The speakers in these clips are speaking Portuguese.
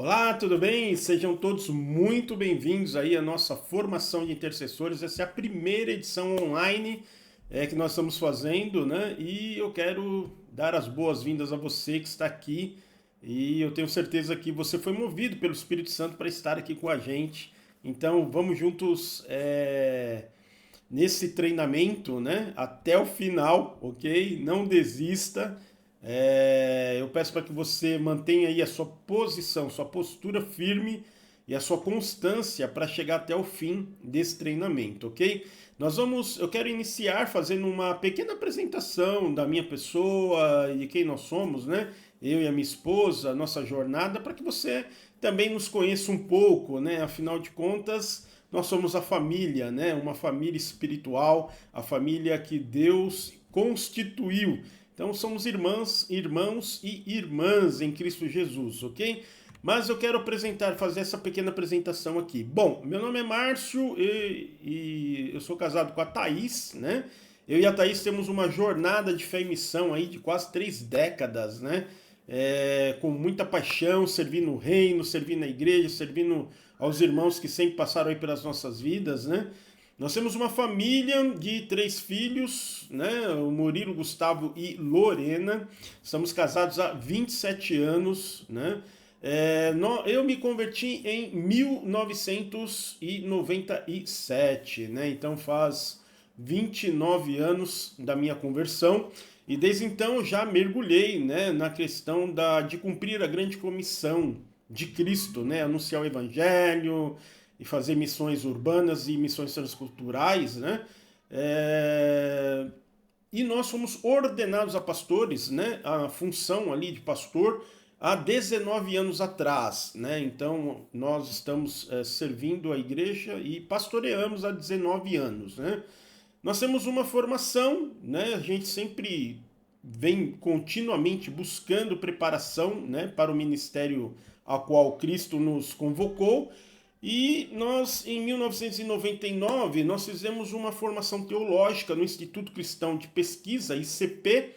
Olá, tudo bem? Sejam todos muito bem-vindos aí à nossa formação de intercessores. Essa é a primeira edição online que nós estamos fazendo, né? E eu quero dar as boas-vindas a você que está aqui. E eu tenho certeza que você foi movido pelo Espírito Santo para estar aqui com a gente. Então, vamos juntos nesse treinamento, né? Até o final, ok? Não desista. Eu peço para que você mantenha aí a sua posição, sua postura firme e a sua constância para chegar até o fim desse treinamento, ok? Eu quero iniciar fazendo uma pequena apresentação da minha pessoa e de quem nós somos, né? Eu e a minha esposa, nossa jornada, para que você também nos conheça um pouco, né? Afinal de contas, nós somos a família, né? Uma família espiritual, a família que Deus constituiu. Então somos irmãos e irmãs em Cristo Jesus, ok? Mas eu quero fazer essa pequena apresentação aqui. Bom, meu nome é Márcio e eu sou casado com a Thaís, né? Eu e a Thaís temos uma jornada de fé e missão aí de quase 3 décadas, né? Com muita paixão, servindo o reino, servindo a igreja, servindo aos irmãos que sempre passaram aí pelas nossas vidas, né? Nós temos uma família de 3 filhos, né? O Murilo, Gustavo e Lorena. Estamos casados há 27 anos, né? Eu me converti em 1997, né? Então faz 29 anos da minha conversão. E desde então eu já mergulhei, né, na questão de cumprir a grande comissão de Cristo, né? Anunciar o Evangelho e fazer missões urbanas e missões transculturais, né? E nós fomos ordenados a pastores, né? A função ali de pastor há 19 anos atrás, né? Então nós estamos servindo a igreja e pastoreamos há 19 anos, né? Nós temos uma formação, né? A gente sempre vem continuamente buscando preparação, né, para o ministério ao qual Cristo nos convocou. E nós, em 1999, nós fizemos uma formação teológica no Instituto Cristão de Pesquisa, ICP,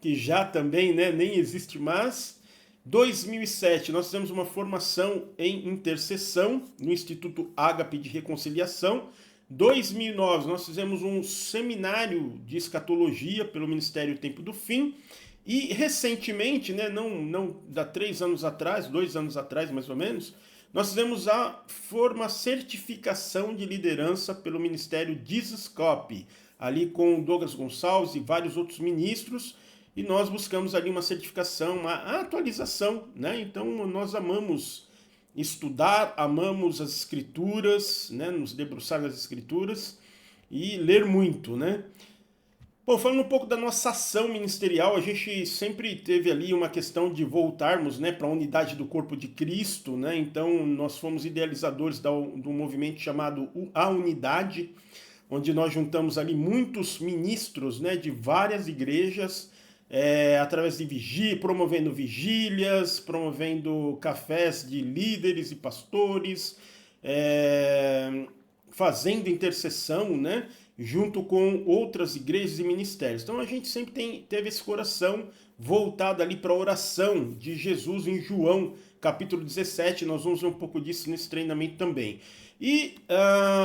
que já também, né, nem existe mais. 2007, nós fizemos uma formação em intercessão no Instituto Ágape de Reconciliação. 2009, nós fizemos um seminário de escatologia pelo Ministério Tempo do Fim. E recentemente, né, não dá 3 anos atrás, 2 anos atrás mais ou menos, nós fizemos a certificação de liderança pelo Ministério Dizascope, ali com Douglas Gonçalves e vários outros ministros, e nós buscamos ali uma certificação, uma atualização, né? Então nós amamos estudar, amamos as escrituras, né? Nos debruçar nas escrituras e ler muito, né? Bom, falando um pouco da nossa ação ministerial, a gente sempre teve ali uma questão de voltarmos, né, para a unidade do corpo de Cristo, né? Então nós fomos idealizadores do movimento chamado A Unidade, onde nós juntamos ali muitos ministros, né, de várias igrejas, através de promovendo vigílias, promovendo cafés de líderes e pastores, fazendo intercessão, né, junto com outras igrejas e ministérios. Então a gente sempre teve esse coração voltado ali para a oração de Jesus em João, capítulo 17. Nós vamos ver um pouco disso nesse treinamento também. E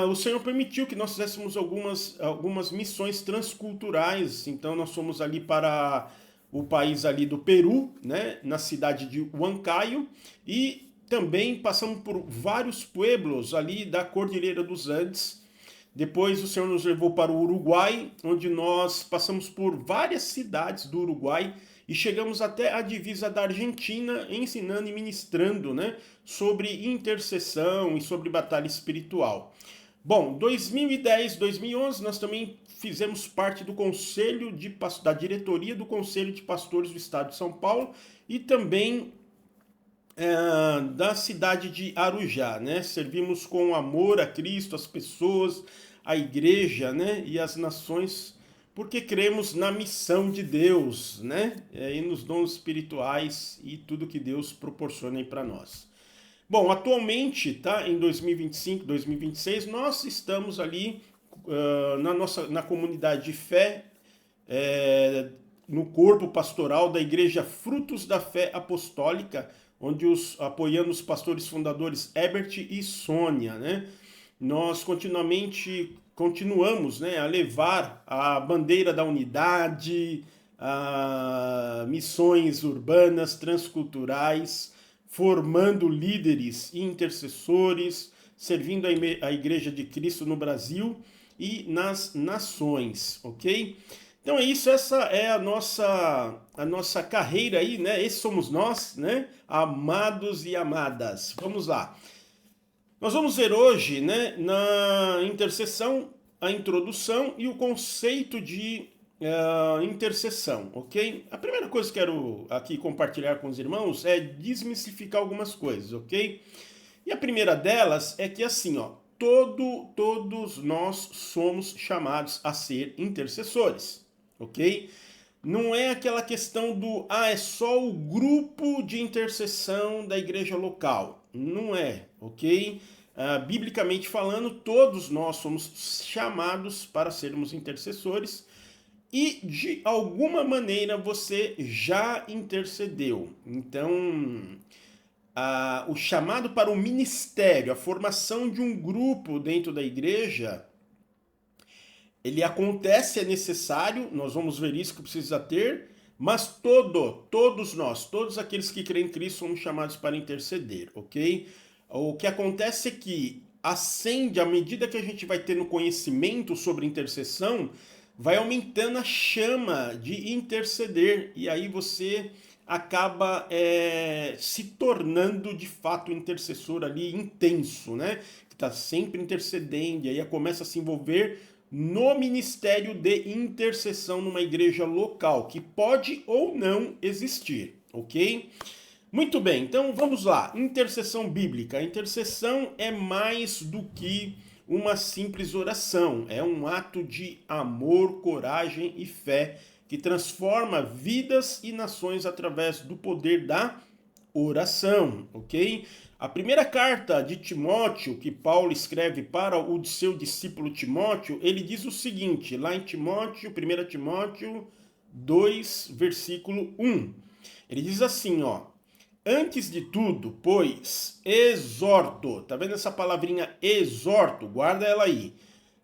o Senhor permitiu que nós fizéssemos algumas missões transculturais. Então nós fomos ali para o país ali do Peru, né, na cidade de Huancayo, e também passamos por vários pueblos ali da Cordilheira dos Andes. Depois o Senhor nos levou para o Uruguai, onde nós passamos por várias cidades do Uruguai e chegamos até a divisa da Argentina, ensinando e ministrando, né, sobre intercessão e sobre batalha espiritual. Bom, 2010, 2011, nós também fizemos parte do da diretoria do Conselho de Pastores do Estado de São Paulo e também da cidade de Arujá, né? Servimos com amor a Cristo, as pessoas, a igreja, né? E as nações, porque cremos na missão de Deus, né? E nos dons espirituais e tudo que Deus proporciona aí para nós. Bom, atualmente, tá? Em 2025, 2026, nós estamos ali na comunidade de fé, no corpo pastoral da Igreja Frutos da Fé Apostólica, onde apoiando os pastores fundadores Herbert e Sônia, né? Nós continuamos, né, a levar a bandeira da unidade, a missões urbanas, transculturais, formando líderes e intercessores, servindo a Igreja de Cristo no Brasil e nas nações, ok? Então é isso, essa é a nossa carreira aí, né? Esses somos nós, né? Amados e amadas. Vamos lá. Nós vamos ver hoje, né, na intercessão, a introdução e o conceito de intercessão, ok? A primeira coisa que quero aqui compartilhar com os irmãos é desmistificar algumas coisas, ok? E a primeira delas é que assim, ó, todos nós somos chamados a ser intercessores, ok? Não é aquela questão do, é só o grupo de intercessão da igreja local. Não é, ok? Biblicamente falando, todos nós somos chamados para sermos intercessores e, de alguma maneira, você já intercedeu. Então, o chamado para o ministério, a formação de um grupo dentro da igreja, ele acontece, é necessário, nós vamos ver isso que precisa ter, mas todos nós, todos aqueles que creem em Cristo somos chamados para interceder, ok? O que acontece é que acende, à medida que a gente vai tendo conhecimento sobre intercessão, vai aumentando a chama de interceder, e aí você acaba se tornando de fato intercessor ali intenso, né? Que está sempre intercedendo, e aí começa a se envolver no ministério de intercessão numa igreja local, que pode ou não existir, ok? Muito bem, então vamos lá. Intercessão bíblica. A intercessão é mais do que uma simples oração. É um ato de amor, coragem e fé que transforma vidas e nações através do poder da oração, ok? A primeira carta de Timóteo, que Paulo escreve para o seu discípulo Timóteo, ele diz o seguinte, lá em Timóteo, 1 Timóteo 2, versículo 1. Ele diz assim, ó, antes de tudo, pois, exorto, tá vendo essa palavrinha exorto? Guarda ela aí.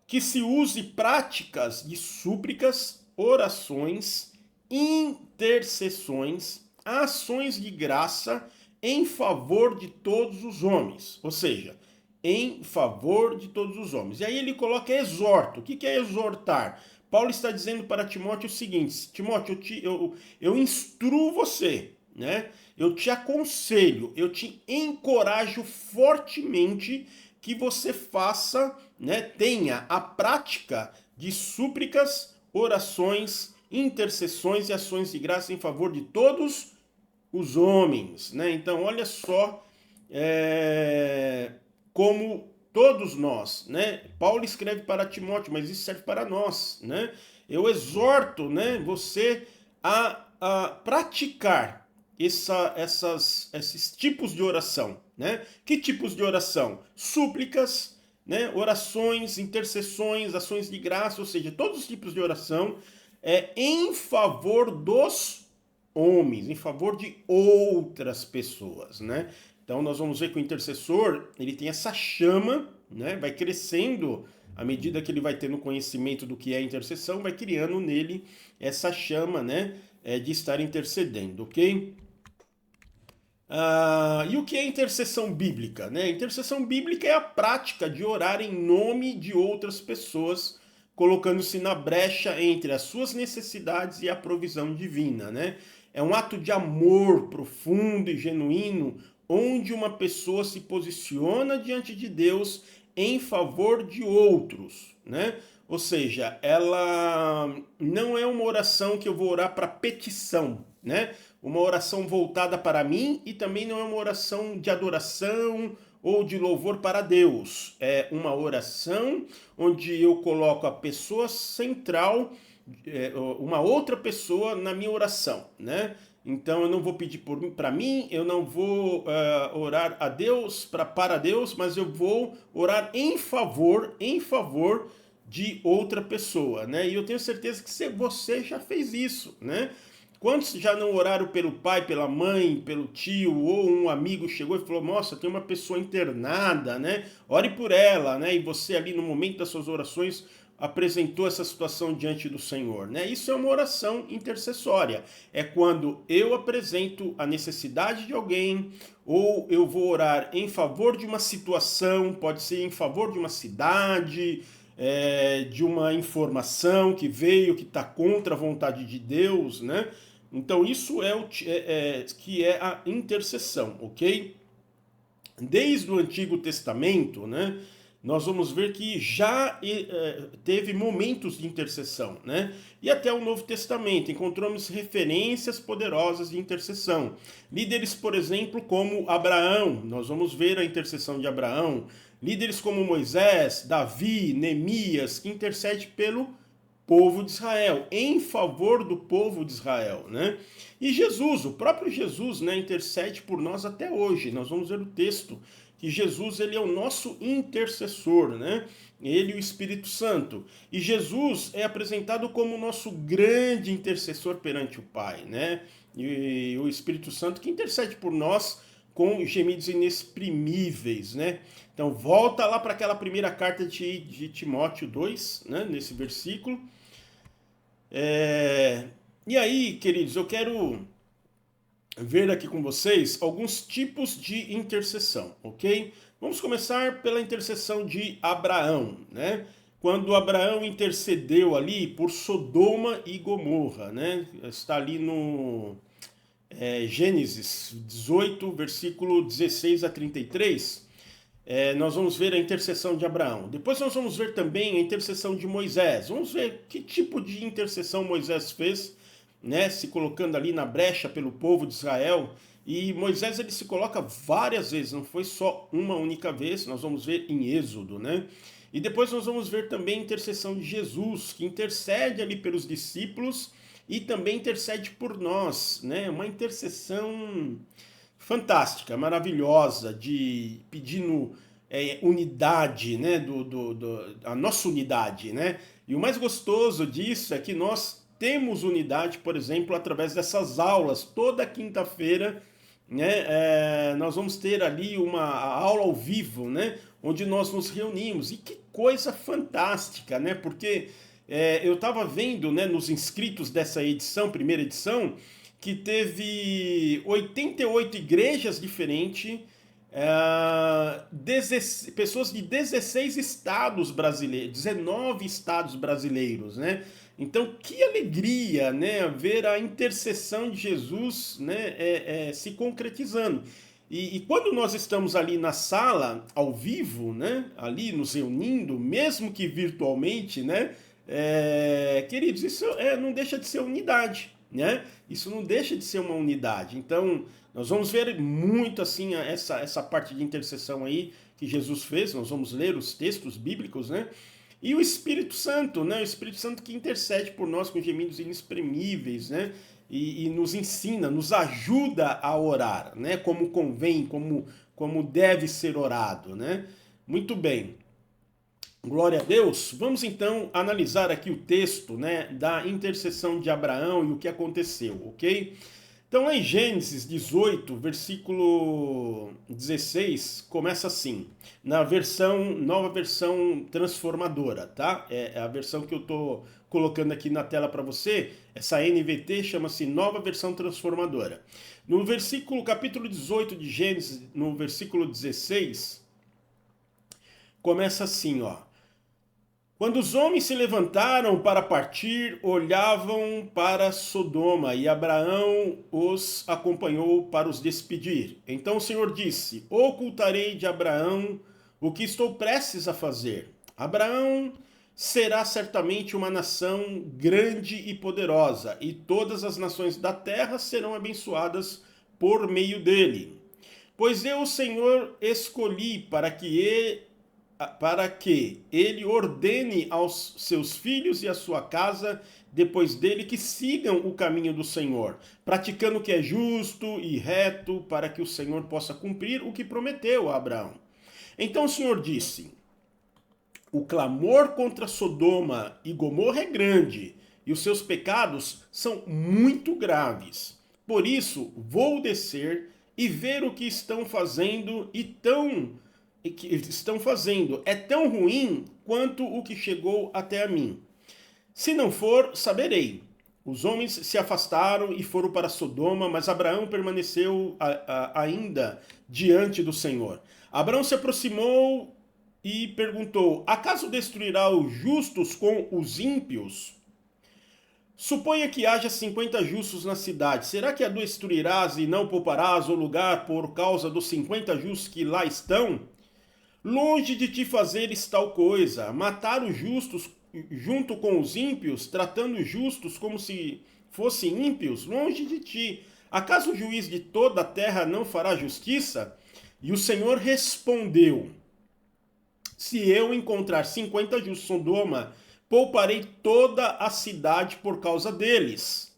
Que se use práticas de súplicas, orações, intercessões, ações de graça em favor de todos os homens. Ou seja, em favor de todos os homens. E aí ele coloca exorto. O que é exortar? Paulo está dizendo para Timóteo o seguinte, Timóteo, eu instruo você, né? Eu te aconselho, eu te encorajo fortemente que você faça, né, tenha a prática de súplicas, orações, intercessões e ações de graça em favor de todos os homens, né? Então, olha só como todos nós, né? Paulo escreve para Timóteo, mas isso serve para nós, né? Eu exorto, né, você a praticar esses tipos de oração, né? Que tipos de oração? Súplicas, né? Orações, intercessões, ações de graça, ou seja, todos os tipos de oração em favor dos homens, em favor de outras pessoas, né? Então nós vamos ver que o intercessor, ele tem essa chama, né? Vai crescendo à medida que ele vai tendo conhecimento do que é intercessão, vai criando nele essa chama, né? De estar intercedendo, ok? E o que é intercessão bíblica, né? Intercessão bíblica é a prática de orar em nome de outras pessoas, colocando-se na brecha entre as suas necessidades e a provisão divina, né? É um ato de amor profundo e genuíno, onde uma pessoa se posiciona diante de Deus em favor de outros, né? Ou seja, ela não é uma oração que eu vou orar para petição, né? Uma oração voltada para mim e também não é uma oração de adoração ou de louvor para Deus. É uma oração onde eu coloco a pessoa central, uma outra pessoa na minha oração, né? Então eu não vou pedir para mim, eu não vou orar a Deus para Deus, mas eu vou orar em favor de outra pessoa, né? E eu tenho certeza que você já fez isso, né? Quantos já não oraram pelo pai, pela mãe, pelo tio, ou um amigo chegou e falou, nossa, tem uma pessoa internada, né? Ore por ela, né? E você ali no momento das suas orações apresentou essa situação diante do Senhor, né? Isso é uma oração intercessória. É quando eu apresento a necessidade de alguém, ou eu vou orar em favor de uma situação, pode ser em favor de uma cidade, de uma informação que veio, que está contra a vontade de Deus, né? Então isso que é a intercessão, ok? Desde o Antigo Testamento, né? Nós vamos ver que já teve momentos de intercessão, né? E até o Novo Testamento encontramos referências poderosas de intercessão. Líderes, por exemplo, como Abraão, nós vamos ver a intercessão de Abraão. Líderes como Moisés, Davi, Neemias, que intercede pelo povo de Israel, em favor do povo de Israel, né? E Jesus, o próprio Jesus, né, intercede por nós até hoje. Nós vamos ver o texto que Jesus, ele é o nosso intercessor, né? Ele e o Espírito Santo. E Jesus é apresentado como o nosso grande intercessor perante o Pai, né? E o Espírito Santo que intercede por nós com gemidos inexprimíveis, né? Então volta lá para aquela primeira carta de Timóteo 2, né? Nesse versículo. E aí, queridos, eu quero ver aqui com vocês alguns tipos de intercessão, ok? Vamos começar pela intercessão de Abraão, né? Quando Abraão intercedeu ali por Sodoma e Gomorra, né? Está ali no Gênesis 18, versículo 16 a 33. Nós vamos ver a intercessão de Abraão. Depois nós vamos ver também a intercessão de Moisés. Vamos ver que tipo de intercessão Moisés fez, né, se colocando ali na brecha pelo povo de Israel. E Moisés ele se coloca várias vezes, não foi só uma única vez, nós vamos ver em Êxodo, né? E depois nós vamos ver também a intercessão de Jesus, que intercede ali pelos discípulos e também intercede por nós, né? Uma intercessão fantástica, maravilhosa, de pedindo unidade, né? A nossa unidade, né? E o mais gostoso disso é que nós temos unidade, por exemplo, através dessas aulas. Toda quinta-feira, né, nós vamos ter ali uma aula ao vivo, né, onde nós nos reunimos. E que coisa fantástica, né? Porque eu estava vendo, né, nos inscritos dessa edição, primeira edição, que teve 88 igrejas diferentes, pessoas de 16 estados brasileiros, 19 estados brasileiros, né? Então, que alegria, né, ver a intercessão de Jesus, né, se concretizando. E quando nós estamos ali na sala, ao vivo, né, ali nos reunindo, mesmo que virtualmente, né, queridos, isso não deixa de ser unidade, né? Isso não deixa de ser uma unidade. Então, nós vamos ver muito assim essa parte de intercessão aí que Jesus fez. Nós vamos ler os textos bíblicos, né? E o Espírito Santo, né? O Espírito Santo que intercede por nós com gemidos inexprimíveis, né? E nos ensina, nos ajuda a orar, né? Como convém, como deve ser orado, né? Muito bem. Glória a Deus. Vamos então analisar aqui o texto, né, da intercessão de Abraão e o que aconteceu, ok? Então, lá em Gênesis 18, versículo 16, começa assim, na nova versão transformadora, tá? É a versão que eu estou colocando aqui na tela para você, essa NVT chama-se Nova Versão Transformadora. No capítulo 18 de Gênesis, no versículo 16, começa assim, ó. Quando os homens se levantaram para partir, olhavam para Sodoma, e Abraão os acompanhou para os despedir. Então o Senhor disse: ocultarei de Abraão o que estou prestes a fazer. Abraão será certamente uma nação grande e poderosa, e todas as nações da terra serão abençoadas por meio dele. Pois eu, o Senhor, escolhi para que ele ordene aos seus filhos e à sua casa depois dele que sigam o caminho do Senhor, praticando o que é justo e reto, para que o Senhor possa cumprir o que prometeu a Abraão. Então o Senhor disse: o clamor contra Sodoma e Gomorra é grande, e os seus pecados são muito graves. Por isso, vou descer e ver o que estão fazendo é tão ruim quanto o que chegou até a mim. Se não for, saberei. Os homens se afastaram e foram para Sodoma, mas Abraão permaneceu ainda diante do Senhor. Abraão se aproximou e perguntou: acaso destruirá os justos com os ímpios? Suponha que haja 50 justos na cidade. Será que a destruirás e não pouparás o lugar por causa dos 50 justos que lá estão? Longe de te fazeres tal coisa, matar os justos junto com os ímpios, tratando os justos como se fossem ímpios, longe de ti. Acaso o juiz de toda a terra não fará justiça? E o Senhor respondeu: se eu encontrar 50 justos em Sodoma, pouparei toda a cidade por causa deles.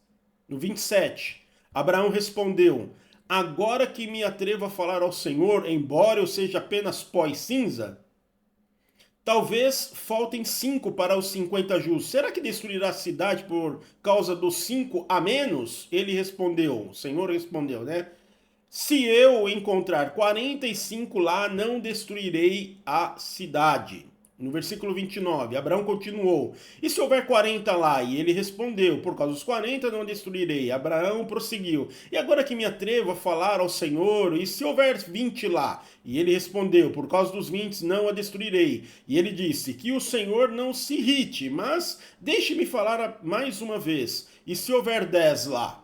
No 27, Abraão respondeu: agora que me atrevo a falar ao Senhor, embora eu seja apenas pó e cinza, talvez faltem 5 para os 50 justos. Será que destruirá a cidade por causa dos 5 a menos? Ele respondeu, o Senhor respondeu, né? Se eu encontrar 45 lá, não destruirei a cidade. No versículo 29, Abraão continuou: e se houver 40 lá? E ele respondeu: por causa dos 40 não destruirei. Abraão prosseguiu: e agora que me atrevo a falar ao Senhor, e se houver 20 lá? E ele respondeu: por causa dos 20 não a destruirei. E ele disse: que o Senhor não se irrite, mas deixe-me falar mais uma vez. E se houver 10 lá?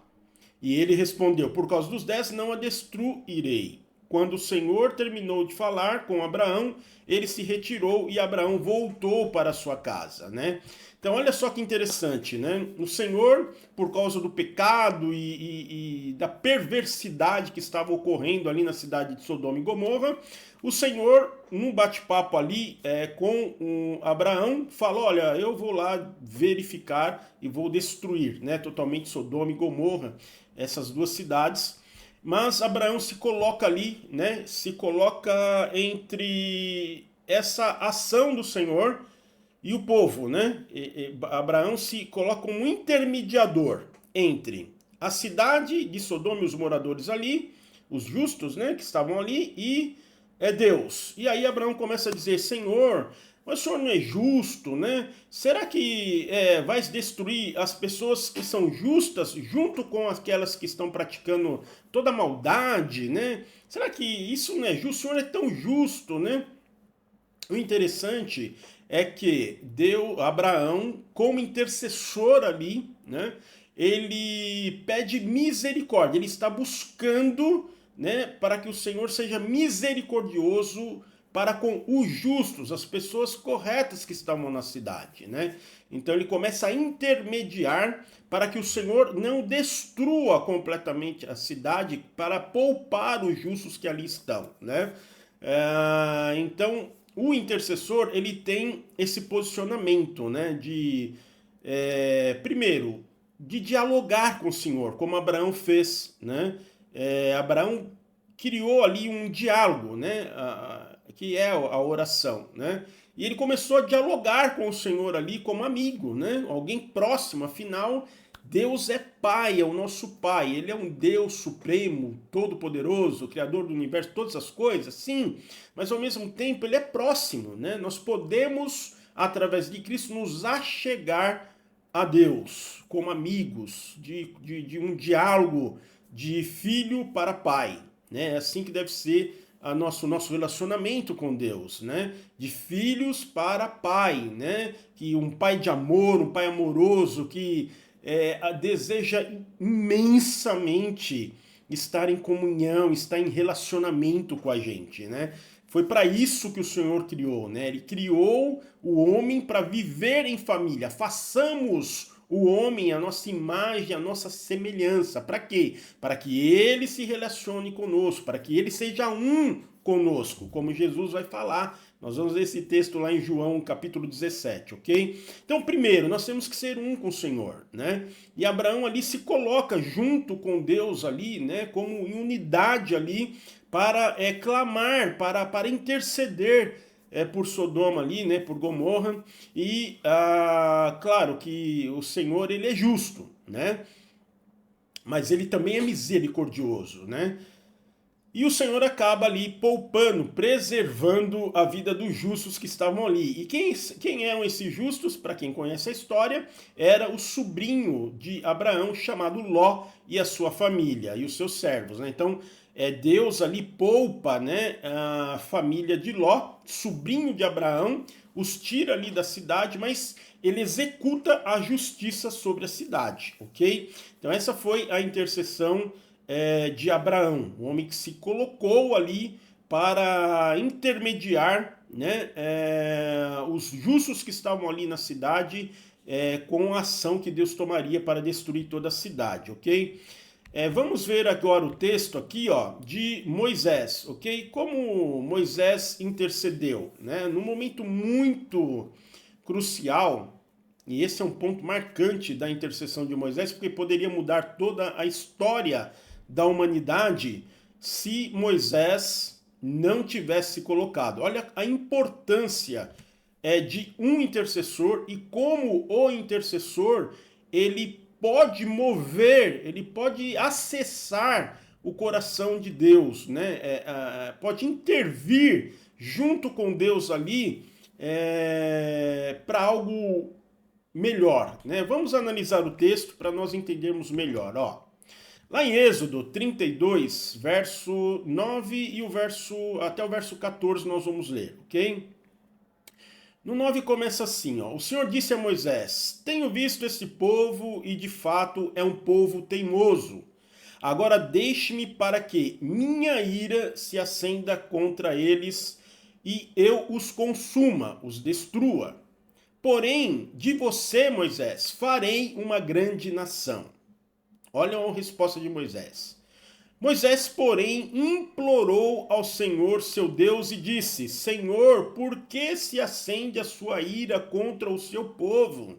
E ele respondeu: por causa dos 10 não a destruirei. Quando o Senhor terminou de falar com Abraão, ele se retirou e Abraão voltou para sua casa, né? Então, olha só que interessante, né? O Senhor, por causa do pecado e da perversidade que estava ocorrendo ali na cidade de Sodoma e Gomorra, o Senhor, num bate-papo ali com Abraão, falou: olha, eu vou lá verificar e vou destruir, né, totalmente Sodoma e Gomorra, essas duas cidades. Mas Abraão se coloca ali, né? Se coloca entre essa ação do Senhor e o povo, né? Abraão se coloca como intermediador entre a cidade de Sodoma e os moradores ali, os justos, né? Que estavam ali, e Deus. E aí Abraão começa a dizer: Senhor, mas o Senhor não é justo, né? Será que vais destruir as pessoas que são justas junto com aquelas que estão praticando toda a maldade, né? Será que isso não é justo? O Senhor é tão justo, né? O interessante é que Abraão, como intercessor ali, né? Ele pede misericórdia, ele está buscando, né, para que o Senhor seja misericordioso para com os justos, as pessoas corretas que estavam na cidade, né? Então ele começa a intermediar para que o Senhor não destrua completamente a cidade, para poupar os justos que ali estão, né? Então o intercessor, ele tem esse posicionamento, né, de primeiro, de dialogar com o Senhor, como Abraão fez, né? Abraão criou ali um diálogo, né? Que é a oração, né? E ele começou a dialogar com o Senhor ali como amigo, né? Alguém próximo, afinal, Deus é Pai, é o nosso Pai. Ele é um Deus supremo, todo-poderoso, Criador do universo, todas as coisas, sim. Mas ao mesmo tempo ele é próximo, né? Nós podemos, através de Cristo, nos achegar a Deus como amigos, de um diálogo de filho para pai, né? É assim que deve ser nosso relacionamento com Deus, né? De filhos para pai, né? Que um pai de amor, um pai amoroso, que deseja imensamente estar em comunhão, estar em relacionamento com a gente, né? Foi para isso que o Senhor criou, né? Ele criou o homem para viver em família. Façamos o homem a nossa imagem, a nossa semelhança. Para quê? Para que ele se relacione conosco, para que ele seja um conosco, como Jesus vai falar. Nós vamos ver esse texto lá em João, capítulo 17, ok? Então, primeiro, nós temos que ser um com o Senhor, né? E Abraão ali se coloca junto com Deus ali, né? Como em unidade ali, para clamar, para interceder por Sodoma ali, né, por Gomorra, e claro que o Senhor, ele é justo, né, mas ele também é misericordioso, né, e o Senhor acaba ali poupando, preservando a vida dos justos que estavam ali. E quem eram esses justos? Para quem conhece a história, era o sobrinho de Abraão chamado Ló e a sua família e os seus servos, né? Então, Deus ali poupa, né, a família de Ló, sobrinho de Abraão, os tira ali da cidade, mas ele executa a justiça sobre a cidade, ok? Então essa foi a intercessão de Abraão, um homem que se colocou ali para intermediar, né, os justos que estavam ali na cidade com a ação que Deus tomaria para destruir toda a cidade, ok? Vamos ver agora o texto aqui, ó, de Moisés, ok? Como Moisés intercedeu, né? Num momento muito crucial, e esse é um ponto marcante da intercessão de Moisés, porque poderia mudar toda a história da humanidade se Moisés não tivesse colocado. Olha a importância de um intercessor e como o intercessor ele pode mover, ele pode acessar o coração de Deus, né? Pode intervir junto com Deus ali para algo melhor, né? Vamos analisar o texto para nós entendermos melhor, ó. Lá em Êxodo 32, verso 9 e até o verso 14 nós vamos ler, ok? No 9 começa assim, ó. O Senhor disse a Moisés: Tenho visto esse povo e de fato é um povo teimoso. Agora deixe-me para que minha ira se acenda contra eles e eu os consuma, os destrua. Porém, de você, Moisés, farei uma grande nação. Olha a resposta de Moisés. Moisés, porém, implorou ao Senhor seu Deus e disse: Senhor, por que se acende a sua ira contra o seu povo?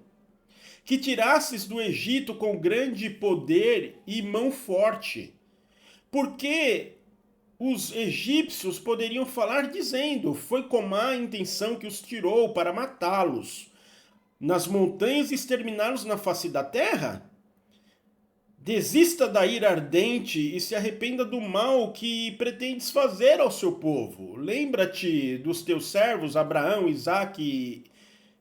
Que tirasses do Egito com grande poder e mão forte. Porque os egípcios poderiam falar dizendo: Foi com má intenção que os tirou para matá-los nas montanhas e exterminá-los na face da terra? Desista da ira ardente e se arrependa do mal que pretendes fazer ao seu povo. Lembra-te dos teus servos Abraão, Isaque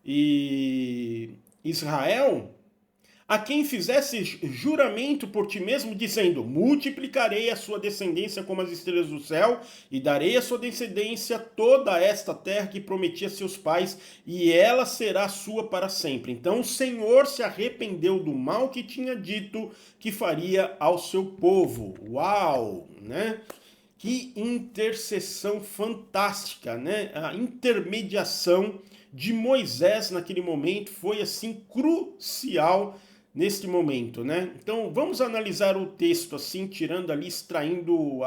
e Israel, a quem fizesse juramento por ti mesmo, dizendo: multiplicarei a sua descendência como as estrelas do céu, e darei à sua descendência toda esta terra que prometi a seus pais, e ela será sua para sempre. Então o Senhor se arrependeu do mal que tinha dito que faria ao seu povo. Uau, né? Que intercessão fantástica, né? A intermediação de Moisés naquele momento foi assim crucial neste momento, né? Então vamos analisar o texto assim, tirando ali, extraindo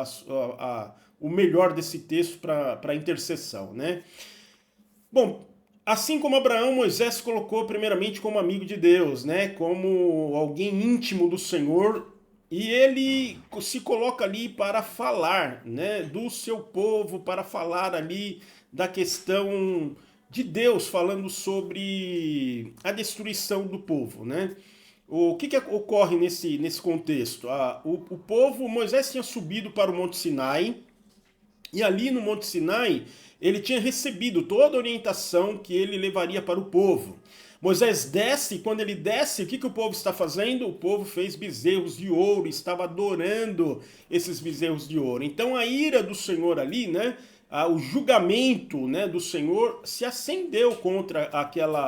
o melhor desse texto para a intercessão, né? Bom, assim como Abraão, Moisés colocou primeiramente como amigo de Deus, né? Como alguém íntimo do Senhor, e ele se coloca ali para falar, né, do seu povo, para falar ali da questão de Deus, falando sobre a destruição do povo, né? O que ocorre nesse contexto? O povo, Moisés tinha subido para o Monte Sinai, e ali no Monte Sinai ele tinha recebido toda a orientação que ele levaria para o povo. Moisés desce, e quando ele desce, o que o povo está fazendo? O povo fez bezerros de ouro, estava adorando esses bezerros de ouro. Então a ira do Senhor ali, né? O julgamento, né, do Senhor se acendeu contra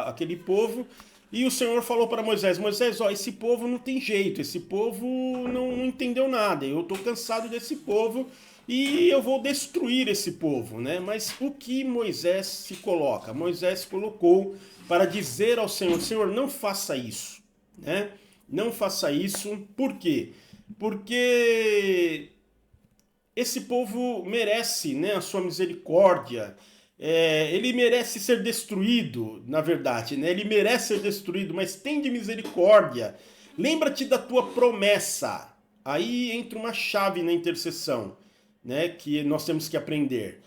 aquele povo. E o Senhor falou para Moisés: Moisés, ó, esse povo não tem jeito, esse povo não entendeu nada, eu estou cansado desse povo e eu vou destruir esse povo, né? Mas o que Moisés se coloca? Moisés colocou para dizer ao Senhor: Senhor, não faça isso, né? Não faça isso. Por quê? Porque esse povo merece, né, a sua misericórdia. Ele merece ser destruído, na verdade, né? Ele merece ser destruído, mas tem de misericórdia. Lembra-te da tua promessa. Aí entra uma chave na intercessão, né, que nós temos que aprender.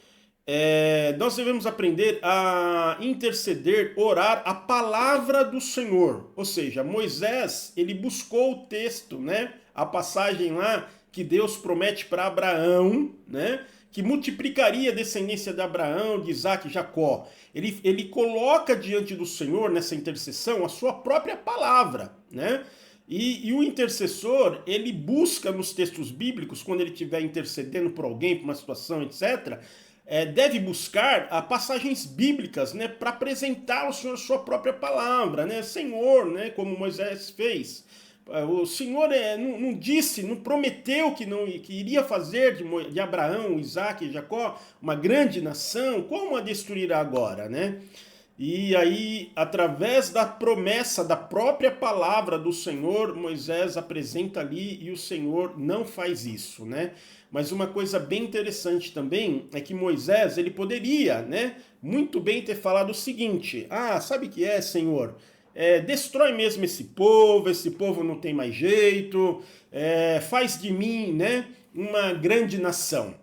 nós devemos aprender a interceder, orar a palavra do Senhor. Ou seja, Moisés, ele buscou o texto, né? A passagem lá que Deus promete para Abraão, né? Que multiplicaria a descendência de Abraão, de Isaac e Jacó. Ele coloca diante do Senhor, nessa intercessão, a sua própria palavra, né? E o intercessor, ele busca nos textos bíblicos, quando ele estiver intercedendo por alguém, por uma situação, etc., deve buscar passagens bíblicas, né, para apresentar ao Senhor sua própria palavra, né, Senhor, né, como Moisés fez. O Senhor não disse, não prometeu que iria fazer de Abraão, Isaac e Jacó uma grande nação, como a destruirá agora, né? E aí, através da promessa da própria palavra do Senhor, Moisés apresenta ali e o Senhor não faz isso, né? Mas uma coisa bem interessante também é que Moisés, ele poderia, né, muito bem ter falado o seguinte: sabe o que é, Senhor? Destrói mesmo esse povo não tem mais jeito, faz de mim, né, uma grande nação.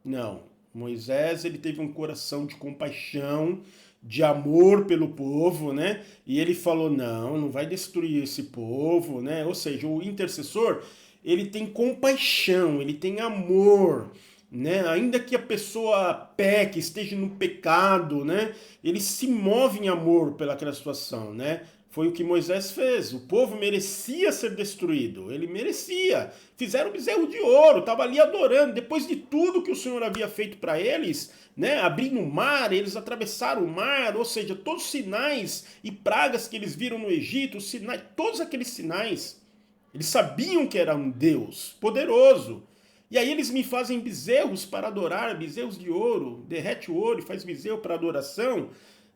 Não, Moisés, ele teve um coração de compaixão, de amor pelo povo, né? E ele falou, não vai destruir esse povo, né? Ou seja, o intercessor, ele tem compaixão, ele tem amor, né? Ainda que a pessoa peque, esteja no pecado, né? Ele se move em amor pelaquela situação, né? Foi o que Moisés fez. O povo merecia ser destruído. Ele merecia. Fizeram bezerro de ouro, estava ali adorando. Depois de tudo que o Senhor havia feito para eles, né, abrindo o mar, eles atravessaram o mar, ou seja, todos os sinais e pragas que eles viram no Egito, todos aqueles sinais, eles sabiam que era um Deus poderoso. E aí eles me fazem bezerros para adorar, bezerros de ouro, derrete o ouro e faz bezerro para adoração,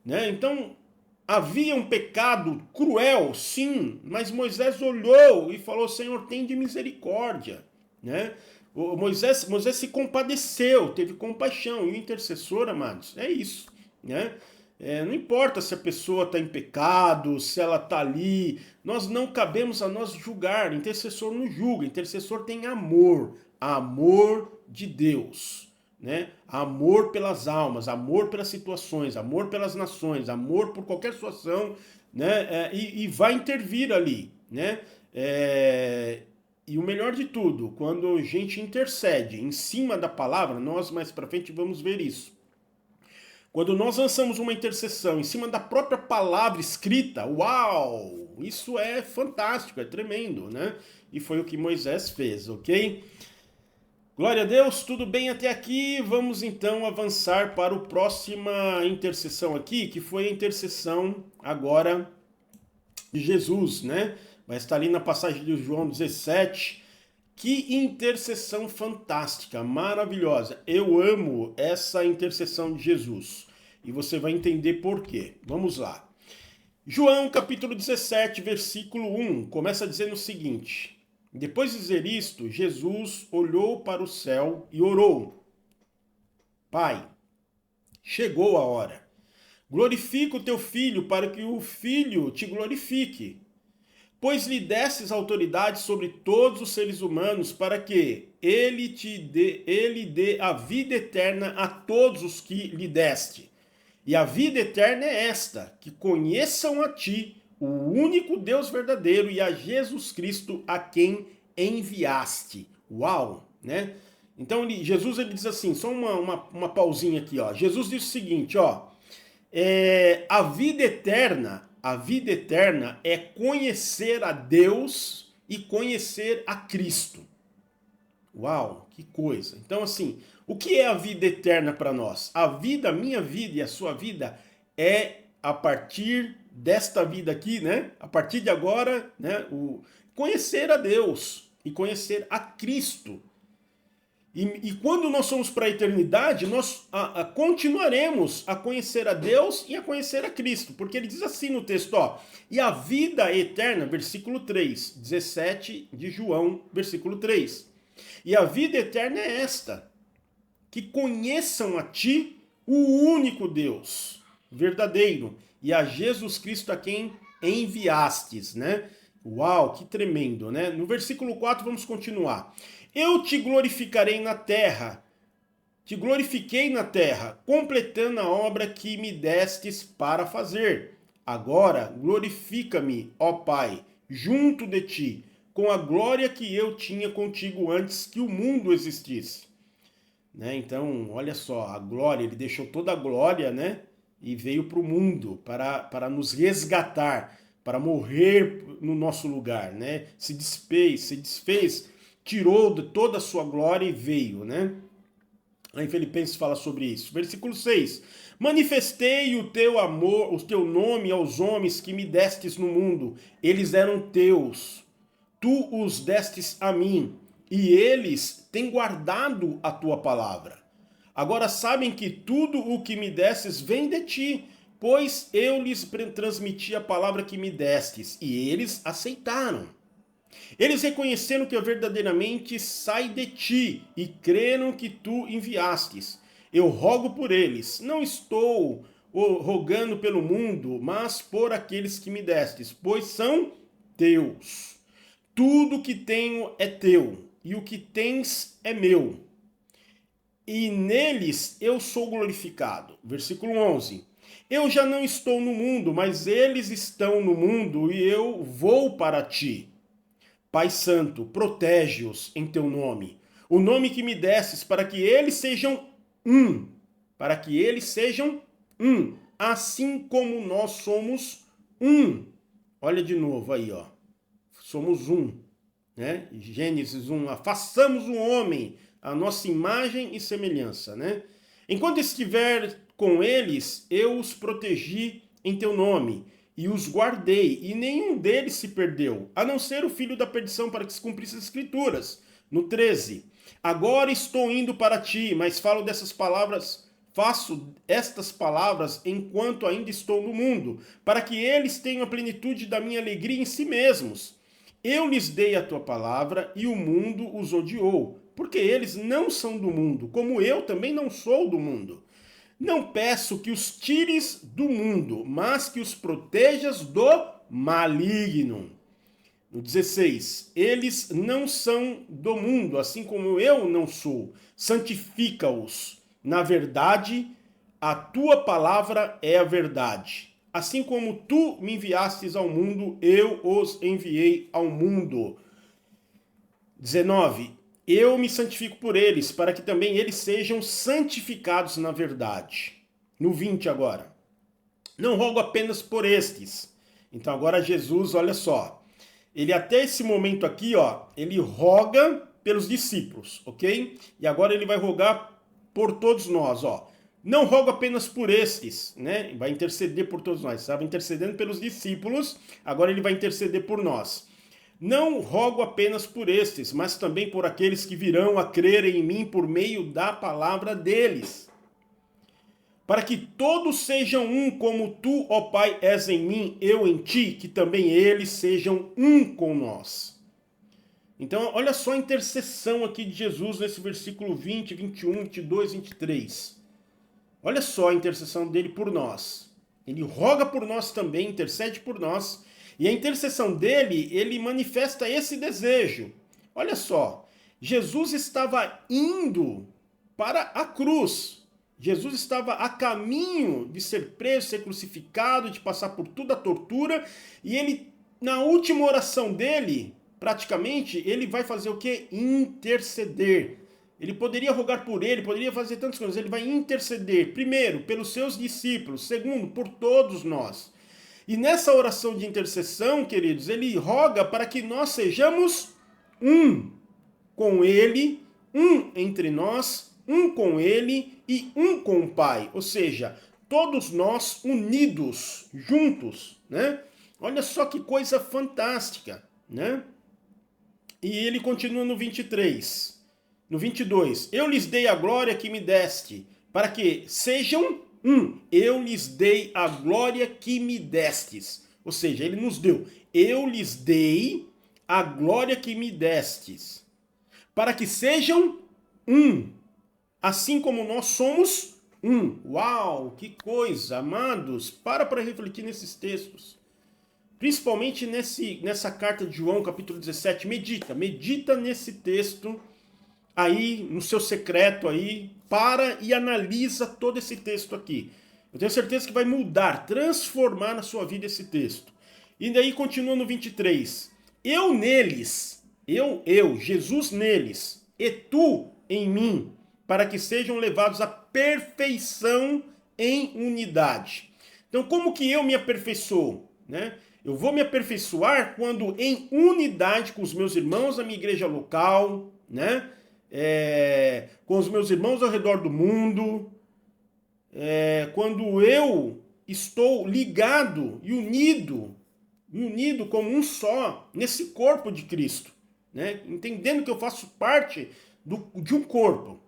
né? Então, havia um pecado cruel, sim, mas Moisés olhou e falou, Senhor, tem de misericórdia, né? Moisés se compadeceu, teve compaixão, e o intercessor, amados, é isso, né? Não importa se a pessoa está em pecado, se ela está ali, nós não cabemos a nós julgar, intercessor não julga, intercessor tem amor de Deus, né? Amor pelas almas, amor pelas situações, amor pelas nações, amor por qualquer situação, né? E vai intervir ali, né? E o melhor de tudo, quando a gente intercede em cima da palavra, nós mais para frente vamos ver isso. Quando nós lançamos uma intercessão em cima da própria palavra escrita, uau! Isso é fantástico, é tremendo, né? E foi o que Moisés fez, ok? Glória a Deus, tudo bem até aqui? Vamos então avançar para a próxima intercessão aqui, que foi a intercessão agora de Jesus, né? Vai estar ali na passagem de João 17. Que intercessão fantástica, maravilhosa. Eu amo essa intercessão de Jesus. E você vai entender por quê. Vamos lá. João capítulo 17, versículo 1, começa dizendo o seguinte: depois de dizer isto, Jesus olhou para o céu e orou. Pai, chegou a hora. Glorifica o teu filho para que o filho te glorifique. Pois lhe destes autoridade sobre todos os seres humanos, para que ele dê a vida eterna a todos os que lhe deste. E a vida eterna é esta, que conheçam a ti, o único Deus verdadeiro, e a Jesus Cristo, a quem enviaste. Uau, né? Então Jesus ele diz assim, só uma pausinha aqui, ó. Jesus diz o seguinte, ó, a vida eterna é conhecer a Deus e conhecer a Cristo. Uau, que coisa. Então assim, o que é a vida eterna para nós? A minha vida e a sua vida é a partir desta vida aqui, né? A partir de agora, né? Conhecer a Deus e conhecer a Cristo. E quando nós somos para a eternidade, nós continuaremos a conhecer a Deus e a conhecer a Cristo. Porque ele diz assim no texto, ó, e a vida eterna, versículo 3, 17 de João, versículo 3. E a vida eterna é esta, que conheçam a ti, o único Deus verdadeiro, e a Jesus Cristo a quem enviastes, né? Uau, que tremendo, né? No versículo 4 vamos continuar. Eu te glorificarei na terra, Te glorifiquei na terra, completando a obra que me destes para fazer. Agora glorifica-me, ó Pai, junto de ti, com a glória que eu tinha contigo antes que o mundo existisse. Né? Então, olha só, a glória, ele deixou toda a glória, né? E veio para o mundo para nos resgatar, para morrer no nosso lugar, né? Se desfez, tirou de toda a sua glória e veio, né? Aí Filipenses fala sobre isso. Versículo 6. Manifestei o teu amor, o teu nome aos homens que me destes no mundo. Eles eram teus. Tu os destes a mim. E eles têm guardado a tua palavra. Agora sabem que tudo o que me destes vem de ti, pois eu lhes transmiti a palavra que me destes, e eles aceitaram. Eles reconheceram que verdadeiramente sai de ti e creram que tu enviastes. Eu rogo por eles, não estou rogando pelo mundo, mas por aqueles que me destes, pois são teus. Tudo que tenho é teu, e o que tens é meu. E neles eu sou glorificado. Versículo 11. Eu já não estou no mundo, mas eles estão no mundo, e eu vou para ti. Pai Santo, protege-os em teu nome, o nome que me desses, para que eles sejam um, para que eles sejam um, assim como nós somos um. Olha de novo aí, ó. Somos um, né? Gênesis 1, façamos o homem a nossa imagem e semelhança, né? Enquanto estiver com eles, eu os protegi em teu nome e os guardei, e nenhum deles se perdeu, a não ser o filho da perdição, para que se cumprissem as escrituras. No 13, agora estou indo para ti, mas falo dessas palavras, faço estas palavras enquanto ainda estou no mundo, para que eles tenham a plenitude da minha alegria em si mesmos. Eu lhes dei a tua palavra e o mundo os odiou, porque eles não são do mundo, como eu também não sou do mundo. Não peço que os tires do mundo, mas que os protejas do maligno. No 16, eles não são do mundo, assim como eu não sou. Santifica-os. Na verdade, a tua palavra é a verdade. Assim como tu me enviastes ao mundo, eu os enviei ao mundo. 19. Eu me santifico por eles, para que também eles sejam santificados na verdade. No 20 agora. Não rogo apenas por estes. Então agora Jesus, olha só. Ele até esse momento aqui, ó, ele roga pelos discípulos, ok? E agora ele vai rogar por todos nós, ó. Não rogo apenas por estes, né? Vai interceder por todos nós. Estava intercedendo pelos discípulos, agora ele vai interceder por nós. Não rogo apenas por estes, mas também por aqueles que virão a crerem em mim por meio da palavra deles. Para que todos sejam um, como tu, ó Pai, és em mim, eu em ti, que também eles sejam um com nós. Então, olha só a intercessão aqui de Jesus nesse versículo 20, 21, 22, 23. Olha só a intercessão dele por nós. Ele roga por nós também, intercede por nós. E a intercessão dele, ele manifesta esse desejo. Olha só, Jesus estava indo para a cruz. Jesus estava a caminho de ser preso, ser crucificado, de passar por toda a tortura. E ele, na última oração dele, praticamente, ele vai fazer o quê? Interceder. Ele poderia rogar por ele, poderia fazer tantas coisas. Ele vai interceder, primeiro, pelos seus discípulos. Segundo, por todos nós. E nessa oração de intercessão, queridos, ele roga para que nós sejamos um com ele, um entre nós, um com ele e um com o Pai. Ou seja, todos nós unidos, juntos, né? Olha só que coisa fantástica, né? E ele continua no 23. No 22, eu lhes dei a glória que me deste, para que sejam um. Eu lhes dei a glória que me destes. Ou seja, ele nos deu. Eu lhes dei a glória que me destes, para que sejam um. Assim como nós somos um. Uau, que coisa, amados. Para refletir nesses textos. Principalmente nessa carta de João, capítulo 17. Medita nesse texto aí, no seu secreto aí, para e analisa todo esse texto aqui. Eu tenho certeza que vai mudar, transformar na sua vida esse texto. E daí continua no 23. Eu neles, Jesus neles, e tu em mim, para que sejam levados à perfeição em unidade. Então, como que eu me aperfeiçoo? Né? Eu vou me aperfeiçoar quando em unidade com os meus irmãos da minha igreja local, né? Com os meus irmãos ao redor do mundo, quando eu estou ligado e unido como um só nesse corpo de Cristo, né? Entendendo que eu faço parte de um corpo.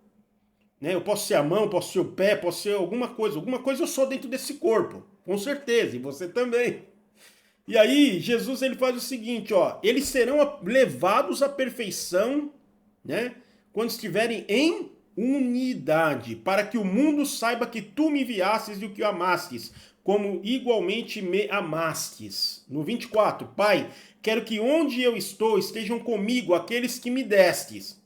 Né? Eu posso ser a mão, posso ser o pé, posso ser alguma coisa eu sou dentro desse corpo, com certeza, e você também. E aí, Jesus ele faz o seguinte, ó, eles serão levados à perfeição, né, quando estiverem em unidade, para que o mundo saiba que tu me enviastes e o que amastes, como igualmente me amastes. No 24, Pai, quero que onde eu estou estejam comigo aqueles que me destes,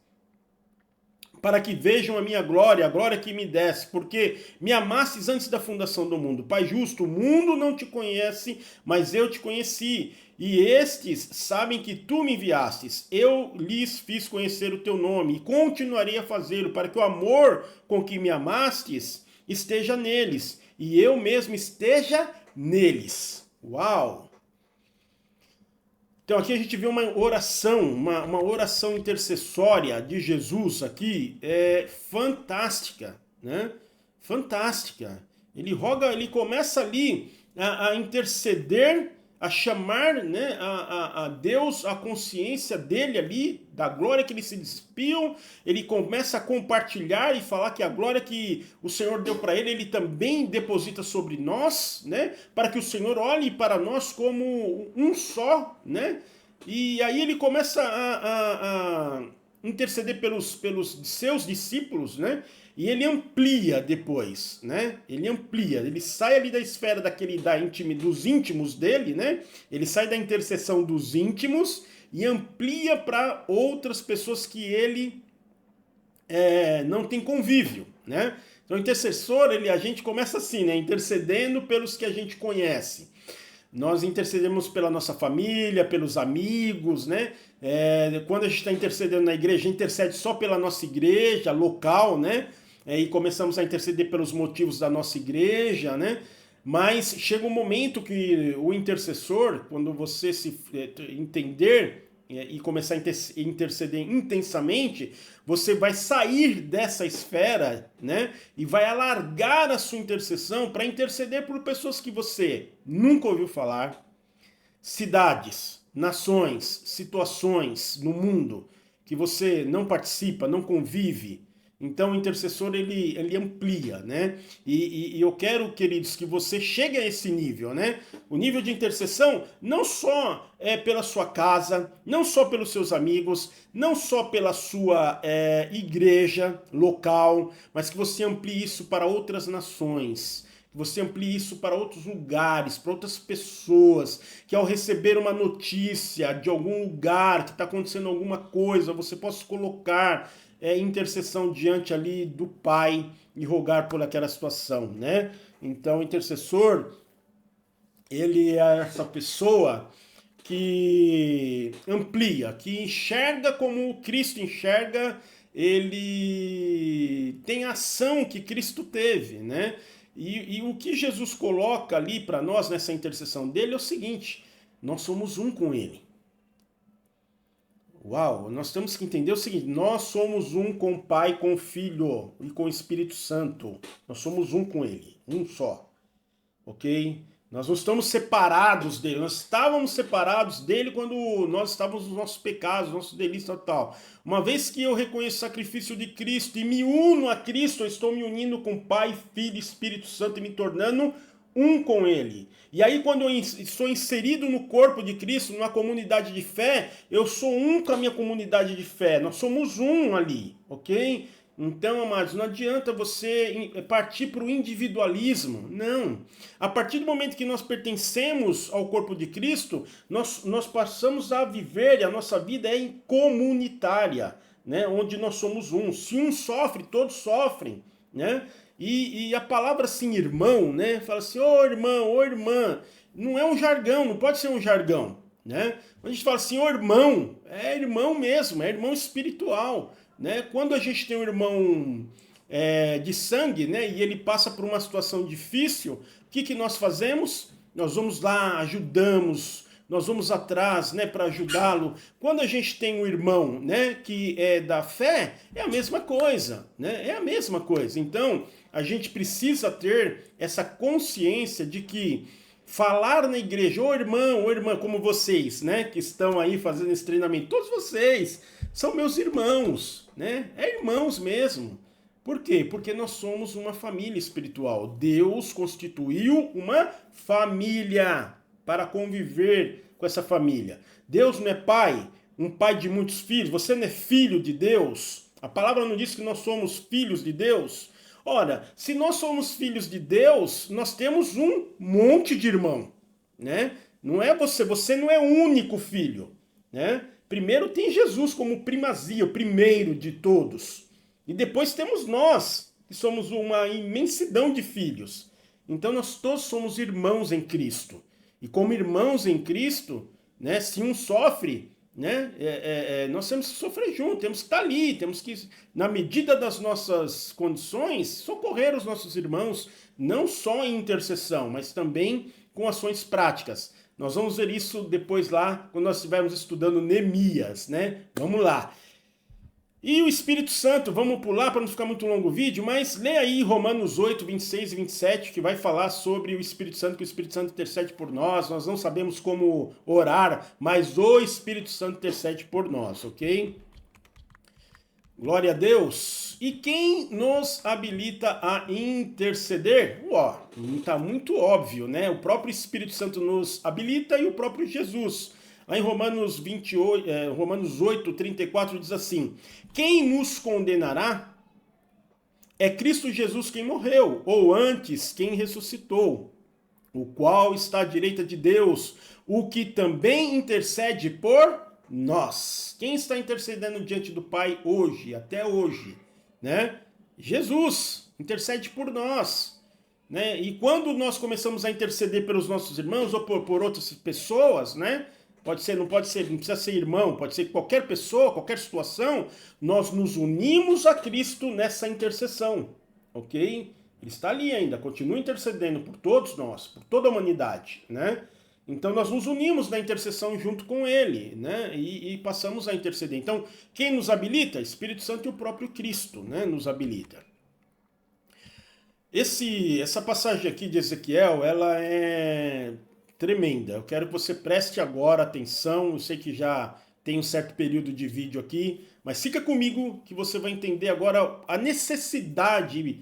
para que vejam a minha glória, a glória que me desse, porque me amastes antes da fundação do mundo. Pai justo, o mundo não te conhece, mas eu te conheci, e estes sabem que tu me enviastes. Eu lhes fiz conhecer o teu nome, e continuarei a fazê-lo, para que o amor com que me amastes esteja neles, e eu mesmo esteja neles. Uau! Então aqui a gente vê uma oração, uma oração intercessória de Jesus aqui, fantástica, né? Fantástica. Ele roga, ele começa ali a interceder, a chamar, né, a Deus, a consciência dele ali, da glória que eles se despiam, ele começa a compartilhar e falar que a glória que o Senhor deu para ele também deposita sobre nós, né, para que o Senhor olhe para nós como um só, né, e aí ele começa a interceder pelos seus discípulos, né, e ele amplia depois, né? Ele amplia, ele sai ali da esfera dos íntimos dele, né? Ele sai da intercessão dos íntimos e amplia para outras pessoas que ele não tem convívio, né? Então, o intercessor, a gente começa assim, né? Intercedendo pelos que a gente conhece. Nós intercedemos pela nossa família, pelos amigos, né? Quando a gente está intercedendo na igreja, a gente intercede só pela nossa igreja local, né? E começamos a interceder pelos motivos da nossa igreja, né? Mas chega um momento que o intercessor, quando você se entender e começar a interceder intensamente, você vai sair dessa esfera, né? E vai alargar a sua intercessão para interceder por pessoas que você nunca ouviu falar, cidades, nações, situações no mundo que você não participa, não convive. Então o intercessor ele amplia, né? E eu quero, queridos, que você chegue a esse nível, né? O nível de intercessão não só pela sua casa, não só pelos seus amigos, não só pela sua igreja local, mas que você amplie isso para outras nações. Que você amplie isso para outros lugares, para outras pessoas, que ao receber uma notícia de algum lugar que está acontecendo alguma coisa, você possa colocar intercessão diante ali do Pai e rogar por aquela situação, né? Então, o intercessor, ele é essa pessoa que amplia, que enxerga como Cristo enxerga, ele tem a ação que Cristo teve, né? E o que Jesus coloca ali para nós nessa intercessão dele é o seguinte: nós somos um com ele. Uau, nós temos que entender o seguinte: nós somos um com o Pai, com o Filho e com o Espírito Santo. Nós somos um com ele, um só. Ok? Nós não estamos separados dele. Nós estávamos separados dele quando nós estávamos nos nossos pecados, nossos delitos e tal. Uma vez que eu reconheço o sacrifício de Cristo e me uno a Cristo, eu estou me unindo com Pai, Filho e Espírito Santo e me tornando um com ele. E aí quando eu sou inserido no corpo de Cristo, numa comunidade de fé, eu sou um com a minha comunidade de fé. Nós somos um ali, ok? Então, amados, não adianta você partir para o individualismo. Não. A partir do momento que nós pertencemos ao corpo de Cristo, nós passamos a viver, e a nossa vida é comunitária. né? Onde nós somos um. Se um sofre, todos sofrem, né? E a palavra assim, irmão, né? Fala assim, ô irmão, ô irmã. Não é um jargão, não pode ser um jargão, né? Quando a gente fala assim, ô irmão, é irmão mesmo, é irmão espiritual, né? Quando a gente tem um irmão de sangue, né? E ele passa por uma situação difícil, o que nós fazemos? Nós vamos lá, ajudamos, nós vamos atrás, né, para ajudá-lo. Quando a gente tem um irmão, né, que é da fé, é a mesma coisa, né? É a mesma coisa. Então, a gente precisa ter essa consciência de que falar na igreja, ô irmão, ô irmã, como vocês, né, que estão aí fazendo esse treinamento, todos vocês são meus irmãos, né? É irmãos mesmo. Por quê? Porque nós somos uma família espiritual. Deus constituiu uma família para conviver com essa família. Deus não é pai, um pai de muitos filhos. Você não é filho de Deus. A palavra não diz que nós somos filhos de Deus. Ora, se nós somos filhos de Deus, nós temos um monte de irmão, né? Não é você não é o único filho, né? Primeiro tem Jesus como primazia, o primeiro de todos. E depois temos nós, que somos uma imensidão de filhos. Então nós todos somos irmãos em Cristo. E como irmãos em Cristo, né, se um sofre, né, nós temos que sofrer junto, temos que estar ali, temos que, na medida das nossas condições, socorrer os nossos irmãos, não só em intercessão, mas também com ações práticas. Nós vamos ver isso depois lá, quando nós estivermos estudando Neemias, né? Vamos lá. E o Espírito Santo, vamos pular para não ficar muito longo o vídeo, mas lê aí Romanos 8, 26 e 27, que vai falar sobre o Espírito Santo, que o Espírito Santo intercede por nós. Nós não sabemos como orar, mas o Espírito Santo intercede por nós, ok? Glória a Deus. E quem nos habilita a interceder? Tá muito óbvio, né? O próprio Espírito Santo nos habilita e o próprio Jesus. Lá em Romanos 8, 34 diz assim: quem nos condenará? É Cristo Jesus quem morreu, ou antes, quem ressuscitou, o qual está à direita de Deus, o que também intercede por nós. Quem está intercedendo diante do Pai hoje, até hoje, né? Jesus intercede por nós, né? E quando nós começamos a interceder pelos nossos irmãos ou por outras pessoas, né? Pode ser, não precisa ser irmão, pode ser qualquer pessoa, qualquer situação, nós nos unimos a Cristo nessa intercessão, ok? Ele está ali ainda, continua intercedendo por todos nós, por toda a humanidade, né? Então nós nos unimos na intercessão junto com ele, né? E passamos a interceder. Então, quem nos habilita? Espírito Santo e o próprio Cristo, né? Nos habilita. Essa passagem aqui de Ezequiel, ela é tremenda. Eu quero que você preste agora atenção. Eu sei que já tem um certo período de vídeo aqui, mas fica comigo que você vai entender agora a necessidade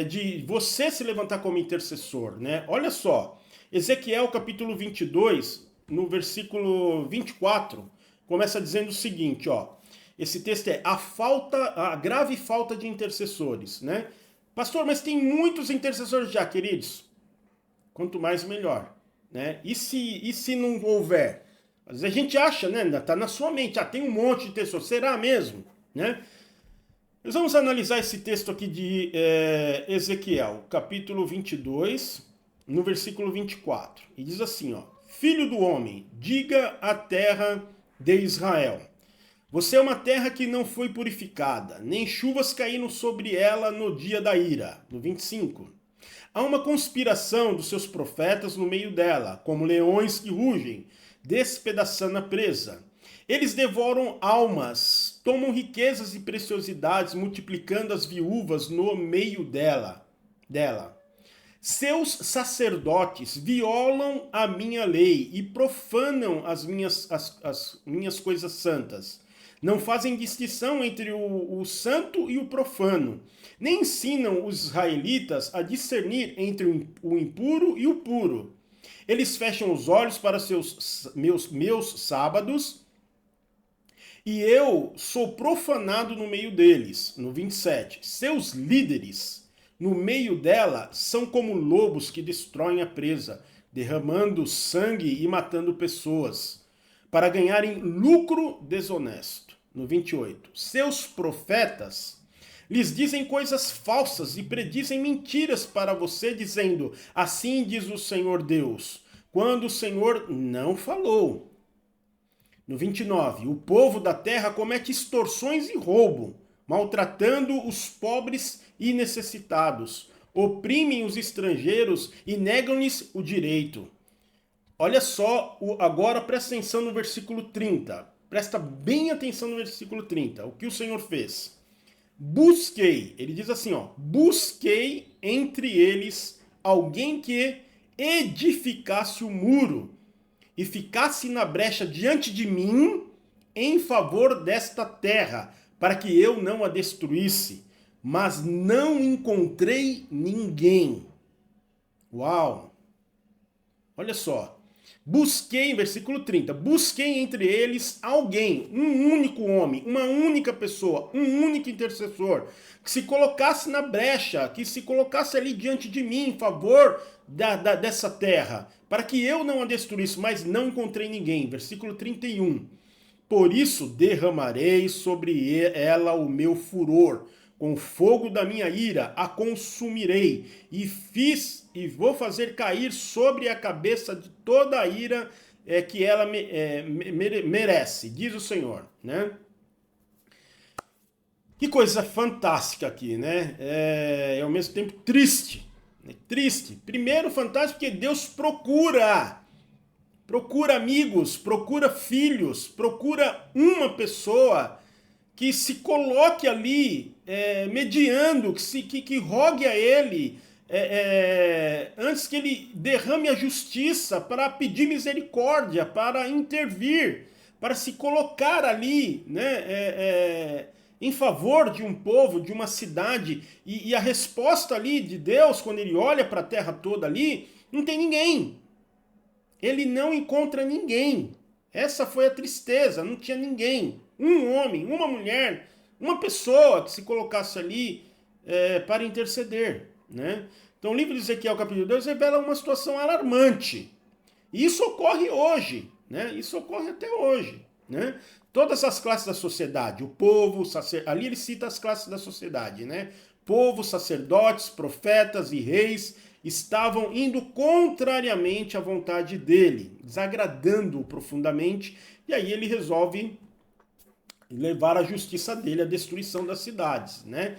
de você se levantar como intercessor, né? Olha só, Ezequiel capítulo 22, no versículo 24, começa dizendo o seguinte, ó. Esse texto é a grave falta de intercessores, né? Pastor, mas tem muitos intercessores já, queridos. Quanto mais, melhor. Né? E se não houver? Às vezes a gente acha, né? Está na sua mente, tem um monte de intercessores. Será mesmo? Né? Nós vamos analisar esse texto aqui de Ezequiel, capítulo 22, no versículo 24. E diz assim, ó. Filho do homem, diga à terra de Israel: você é uma terra que não foi purificada, nem chuvas caíram sobre ela no dia da ira. No 25. Há uma conspiração dos seus profetas no meio dela, como leões que rugem, despedaçando a presa. Eles devoram almas, tomam riquezas e preciosidades, multiplicando as viúvas no meio dela. Seus sacerdotes violam a minha lei e profanam as minhas coisas santas. Não fazem distinção entre o santo e o profano. Nem ensinam os israelitas a discernir entre o impuro e o puro. Eles fecham os olhos para meus sábados, e eu sou profanado no meio deles. No 27. Seus líderes, no meio dela, são como lobos que destroem a presa, derramando sangue e matando pessoas, para ganharem lucro desonesto. no 28. Seus profetas lhes dizem coisas falsas e predizem mentiras para você, dizendo: assim diz o Senhor Deus, quando o Senhor não falou. No 29, o povo da terra comete extorsões e roubo, maltratando os pobres e necessitados, oprimem os estrangeiros e negam-lhes o direito. Olha só, agora presta atenção no versículo 30. Presta bem atenção no versículo 30. O que o Senhor fez? Busquei, ele diz assim, ó, busquei entre eles alguém que edificasse o muro e ficasse na brecha diante de mim em favor desta terra, para que eu não a destruísse, mas não encontrei ninguém. Uau! Olha só. Busquei, versículo 30, busquei entre eles alguém, um único homem, uma única pessoa, um único intercessor, que se colocasse na brecha, que se colocasse ali diante de mim em favor dessa terra, para que eu não a destruísse, mas não encontrei ninguém. Versículo 31. Por isso derramarei sobre ela o meu furor, com o fogo da minha ira a consumirei, e vou fazer cair sobre a cabeça de toda a ira que ela merece, diz o Senhor, né? Que coisa fantástica aqui, né? Ao mesmo tempo triste, né? Triste. Primeiro fantástico porque Deus procura amigos, procura filhos, procura uma pessoa que se coloque ali, mediando, que rogue a ele, antes que ele derrame a justiça, para pedir misericórdia, para intervir, para se colocar ali, né, em favor de um povo, de uma cidade. E a resposta ali de Deus, quando ele olha para a terra toda ali, não tem ninguém. Ele não encontra ninguém. Essa foi a tristeza, não tinha ninguém. Um homem, uma mulher, uma pessoa que se colocasse ali para interceder, né? Então o livro de Ezequiel, capítulo 2, revela uma situação alarmante. E isso ocorre hoje, né? Isso ocorre até hoje, né? Todas as classes da sociedade, o povo, ali ele cita as classes da sociedade, né? Povo, sacerdotes, profetas e reis estavam indo contrariamente à vontade dele, desagradando-o profundamente, e aí ele resolve levar a justiça dele à destruição das cidades, né?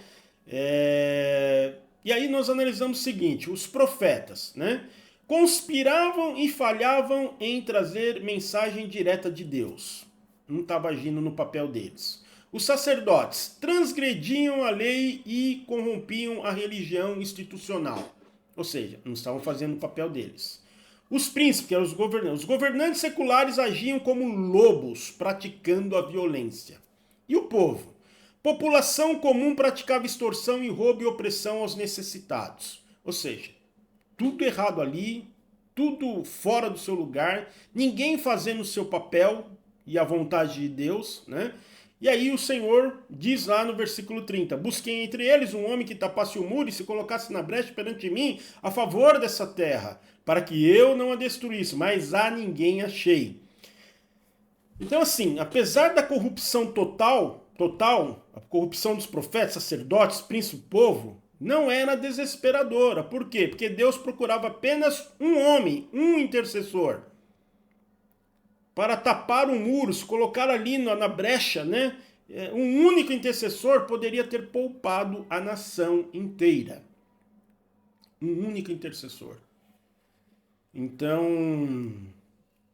E aí nós analisamos o seguinte: os profetas, né, conspiravam e falhavam em trazer mensagem direta de Deus. Não estava agindo no papel deles. Os sacerdotes transgrediam a lei e corrompiam a religião institucional. Ou seja, não estavam fazendo o papel deles. Os príncipes, que eram os governantes seculares, agiam como lobos, praticando a violência. E o povo? População comum praticava extorsão e roubo e opressão aos necessitados. Ou seja, tudo errado ali, tudo fora do seu lugar, ninguém fazendo o seu papel e a vontade de Deus, né? E aí o Senhor diz lá no versículo 30, busquem entre eles um homem que tapasse o muro e se colocasse na brecha perante mim a favor dessa terra, para que eu não a destruísse, mas a ninguém achei. Então assim, apesar da corrupção total, a corrupção dos profetas, sacerdotes, príncipe, povo, não era desesperadora. Por quê? Porque Deus procurava apenas um homem, um intercessor, para tapar um muro, se colocar ali na brecha, né? Um único intercessor poderia ter poupado a nação inteira. Um único intercessor. Então,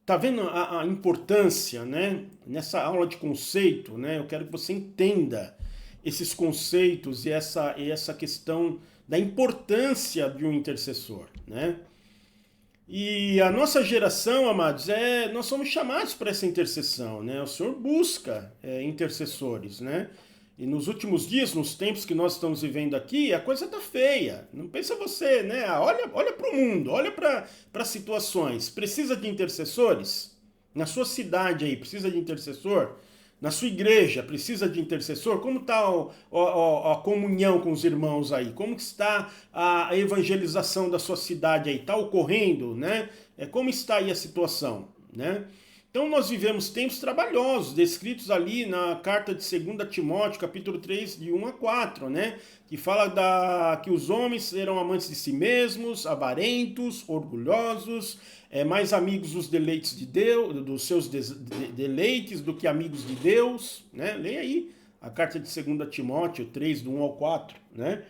tá vendo a importância, né? Nessa aula de conceito, né? Eu quero que você entenda esses conceitos e essa questão da importância de um intercessor, né? E a nossa geração, amados, nós somos chamados para essa intercessão, né? O Senhor busca intercessores, né? E nos últimos dias, nos tempos que nós estamos vivendo aqui, a coisa tá feia. Não pensa você, né? Olha para o mundo, olha para situações. Precisa de intercessores? Na sua cidade aí, precisa de intercessor? Na sua igreja, precisa de intercessor? Como está a comunhão com os irmãos aí? Como que está a evangelização da sua cidade aí? Está ocorrendo, né? Como está aí a situação, né? Então nós vivemos tempos trabalhosos, descritos ali na carta de 2 Timóteo, capítulo 3, de 1 a 4, né? Que fala que os homens serão amantes de si mesmos, avarentos, orgulhosos, mais amigos dos deleites de Deus, dos seus deleites do que amigos de Deus, né? Leia aí a carta de 2 Timóteo 3, do 1 ao 4, né?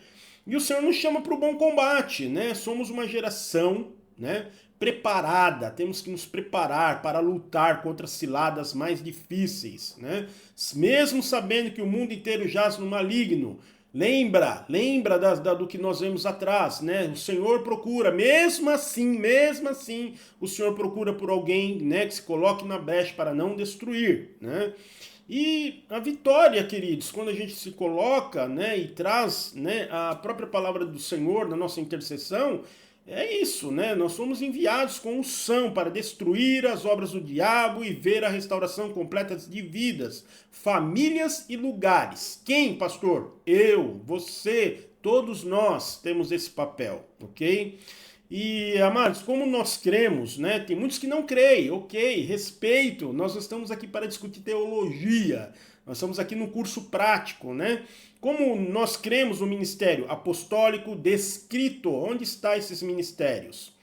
E o Senhor nos chama para o bom combate, né? Somos uma geração, né, preparada, temos que nos preparar para lutar contra as ciladas mais difíceis, né? Mesmo sabendo que o mundo inteiro jaz no maligno, lembra do que nós vemos atrás, né? O Senhor procura, mesmo assim, o Senhor procura por alguém, né, que se coloque na brecha para não destruir, né? E a vitória, queridos, quando a gente se coloca, né, e traz, né, a própria palavra do Senhor na nossa intercessão, é isso, né? Nós somos enviados com unção para destruir as obras do diabo e ver a restauração completa de vidas, famílias e lugares. Quem, pastor? Eu, você, todos nós temos esse papel, ok? E, amados, como nós cremos, né? Tem muitos que não creem, ok, respeito. Nós estamos aqui para discutir teologia. Nós estamos aqui no curso prático, né? Como nós cremos no ministério apostólico descrito, onde estão esses ministérios?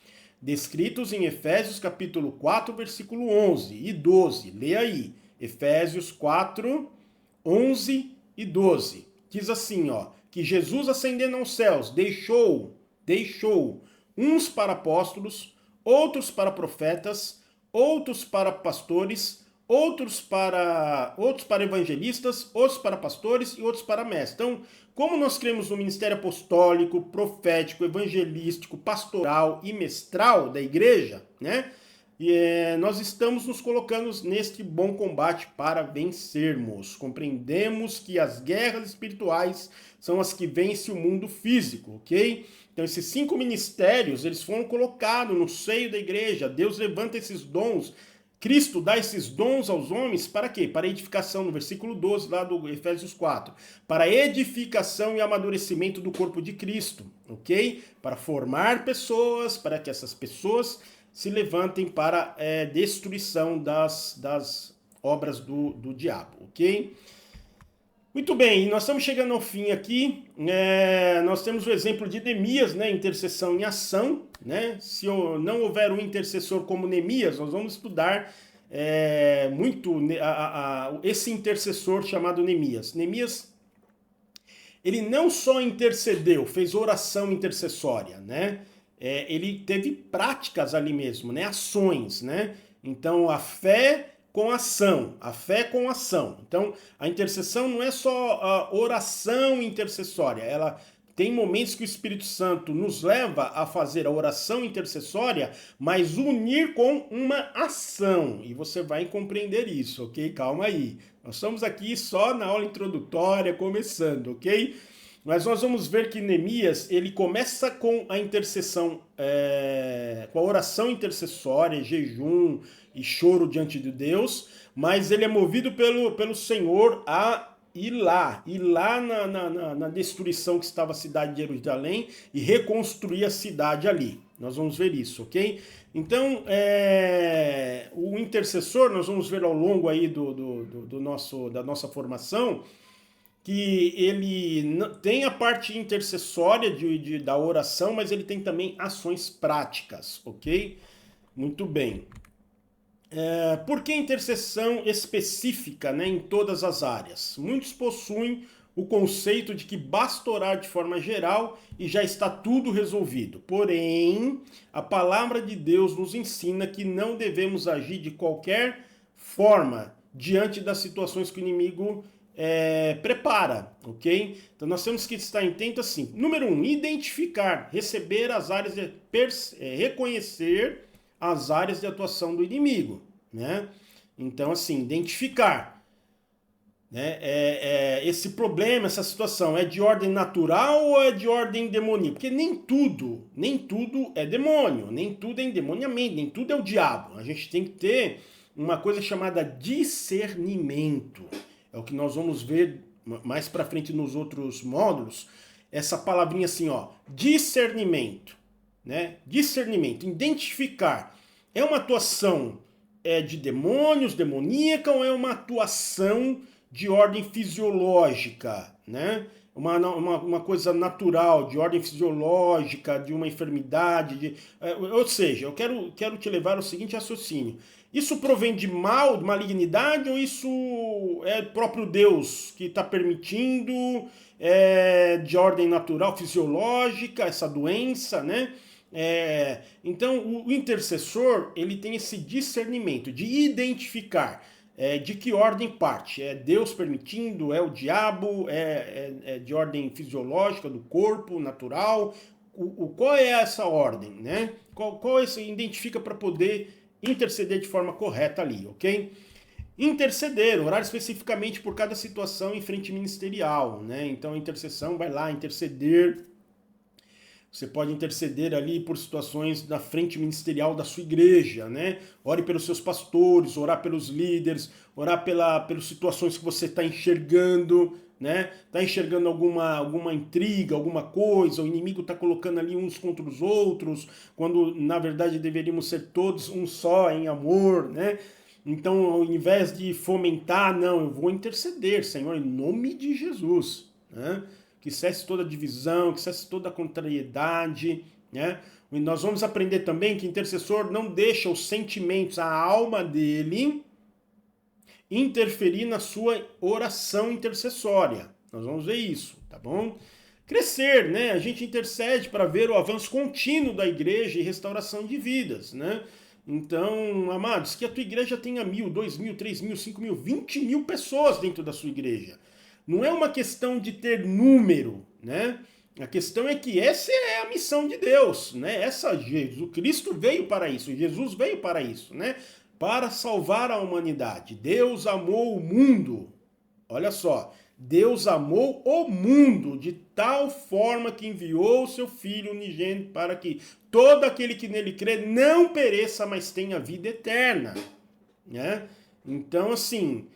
Descritos em Efésios capítulo 4, versículo 11 e 12. Leia aí, Efésios 4, 11 e 12. Diz assim, ó, que Jesus ascendendo aos céus deixou uns para apóstolos, outros para profetas, outros para pastores, outros para evangelistas, outros para pastores e outros para mestres. Então, como nós cremos no ministério apostólico, profético, evangelístico, pastoral e mestral da igreja, né? Nós estamos nos colocando neste bom combate para vencermos. Compreendemos que as guerras espirituais são as que vencem o mundo físico, ok? Então esses 5 ministérios, eles foram colocados no seio da igreja. Deus levanta esses dons. Cristo dá esses dons aos homens para quê? Para edificação, no versículo 12 lá do Efésios 4. Para edificação e amadurecimento do corpo de Cristo, ok? Para formar pessoas, para que essas pessoas se levantem para destruição das obras do diabo, ok? Muito bem, nós estamos chegando ao fim aqui. Nós temos o exemplo de Neemias, né? Intercessão em ação, né? Se não houver um intercessor como Neemias, nós vamos estudar muito esse intercessor chamado Neemias. Neemias, ele não só intercedeu, fez oração intercessória, né? Ele teve práticas ali mesmo, né? Ações, né? Então, a fé com ação, a fé com ação. Então, a intercessão não é só a oração intercessória, ela tem momentos que o Espírito Santo nos leva a fazer a oração intercessória, mas unir com uma ação. E você vai compreender isso, ok? Calma aí. Nós estamos aqui só na aula introdutória, começando, ok? Mas nós vamos ver que Neemias, ele começa com a intercessão, com a oração intercessória, jejum e choro diante de Deus, mas ele é movido pelo Senhor a ir lá na destruição que estava a cidade de Jerusalém e reconstruir a cidade ali. Nós vamos ver isso, ok? Então, o intercessor, nós vamos ver ao longo aí da nossa formação, que ele tem a parte intercessória da oração, mas ele tem também ações práticas, ok? Muito bem. Por que intercessão específica, né, em todas as áreas? Muitos possuem o conceito de que basta orar de forma geral e já está tudo resolvido. Porém, a palavra de Deus nos ensina que não devemos agir de qualquer forma diante das situações que o inimigo prepara, ok? Então nós temos que estar atento assim. Número 1, identificar, receber as áreas reconhecer as áreas de atuação do inimigo, né? Então assim, identificar, né? Esse problema, essa situação é de ordem natural ou é de ordem demoníaca? Porque nem tudo é demônio, nem tudo é endemoniamento, nem tudo é o diabo. A gente tem que ter uma coisa chamada discernimento. É o que nós vamos ver mais para frente nos outros módulos. Essa palavrinha assim, ó, discernimento, né? Discernimento, identificar. É uma atuação é de demônios, demoníaca, ou é uma atuação de ordem fisiológica, né? Uma coisa natural, de ordem fisiológica, de uma enfermidade. Ou seja, eu quero te levar ao seguinte raciocínio. Isso provém de mal, de malignidade, ou isso é próprio Deus que está permitindo, de ordem natural, fisiológica, essa doença, né? Então, o intercessor, ele tem esse discernimento de identificar de que ordem parte. É Deus permitindo, é o diabo, é de ordem fisiológica, do corpo, natural. Qual é essa ordem, né? Qual você identifica para poder interceder de forma correta ali, ok? Interceder, orar especificamente por cada situação em frente ministerial, né? Então a intercessão vai lá interceder. Você pode interceder ali por situações na frente ministerial da sua igreja, né? Ore pelos seus pastores, orar pelos líderes, orar pelas situações que você está enxergando, né? Está enxergando alguma intriga, alguma coisa, o inimigo está colocando ali uns contra os outros, quando na verdade deveríamos ser todos um só em amor, né? Então, ao invés de fomentar, não, eu vou interceder, Senhor, em nome de Jesus, né? Que cesse toda divisão, que cesse toda contrariedade, né? E nós vamos aprender também que o intercessor não deixa os sentimentos, a alma dele, interferir na sua oração intercessória. Nós vamos ver isso, tá bom? Crescer, né? A gente intercede para ver o avanço contínuo da igreja e restauração de vidas, né? Então, amados, que a tua igreja tenha 1.000, 2.000, 3.000, 5.000, 20.000 pessoas dentro da sua igreja. Não é uma questão de ter número, né? A questão é que essa é a missão de Deus, né? Jesus Cristo veio para isso, Jesus veio para isso, né? Para salvar a humanidade. Deus amou o mundo. Olha só, Deus amou o mundo de tal forma que enviou o seu Filho unigênito para que todo aquele que nele crê não pereça, mas tenha vida eterna, né? Então, assim,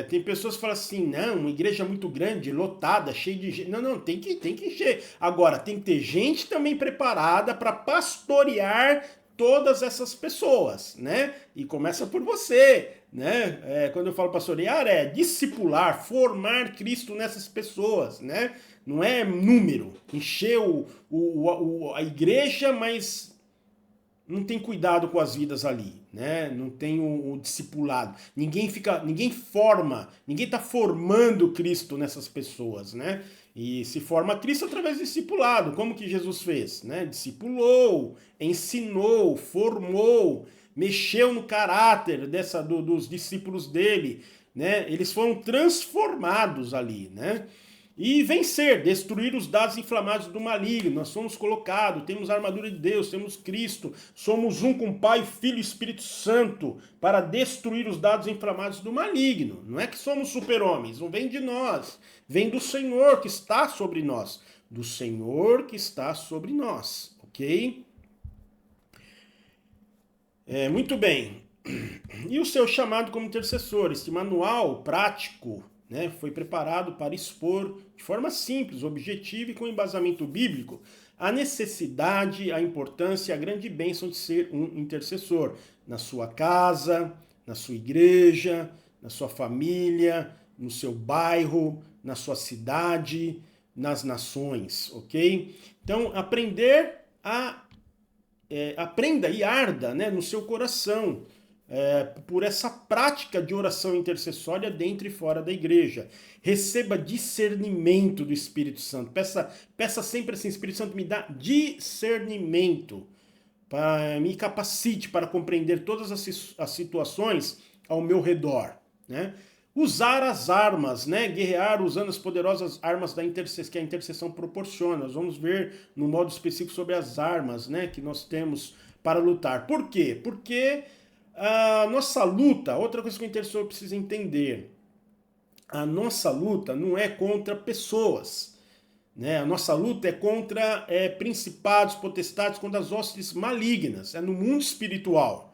tem pessoas que falam assim, não, uma igreja muito grande, lotada, cheia de gente. Não, tem que encher. Agora, tem que ter gente também preparada para pastorear todas essas pessoas, né? E começa por você, né? Quando eu falo pastorear, é discipular, formar Cristo nessas pessoas, né? Não é número, encher a igreja, mas não tem cuidado com as vidas ali, né? Não tem o discipulado. Ninguém forma, ninguém está formando Cristo nessas pessoas, né? E se forma Cristo através do discipulado. Como que Jesus fez, né? Discipulou, ensinou, formou, mexeu no caráter dos discípulos dele, né? Eles foram transformados ali, né? E vencer, destruir os dados inflamados do maligno. Nós somos colocados, temos a armadura de Deus, temos Cristo, somos um com Pai, Filho e Espírito Santo para destruir os dados inflamados do maligno. Não é que somos super-homens, não vem de nós, vem do Senhor que está sobre nós. Do Senhor que está sobre nós, ok? Muito bem. E o seu chamado como intercessor? Este manual prático, né, foi preparado para expor de forma simples, objetiva e com embasamento bíblico a necessidade, a importância e a grande bênção de ser um intercessor na sua casa, na sua igreja, na sua família, no seu bairro, na sua cidade, nas nações, ok? Então, aprenda e arda, né, no seu coração, por essa prática de oração intercessória dentro e fora da igreja. Receba discernimento do Espírito Santo. Peça sempre assim, Espírito Santo, me dá discernimento, me capacite para compreender todas as situações ao meu redor, né? Usar as armas, né? Guerrear usando as poderosas armas que a intercessão proporciona. Nós vamos ver no modo específico sobre as armas, né, que nós temos para lutar. Por quê? Porque a nossa luta, outra coisa que o intercessor precisa entender, a nossa luta não é contra pessoas, né? A nossa luta é contra principados, potestades, contra as hostes malignas, é no mundo espiritual.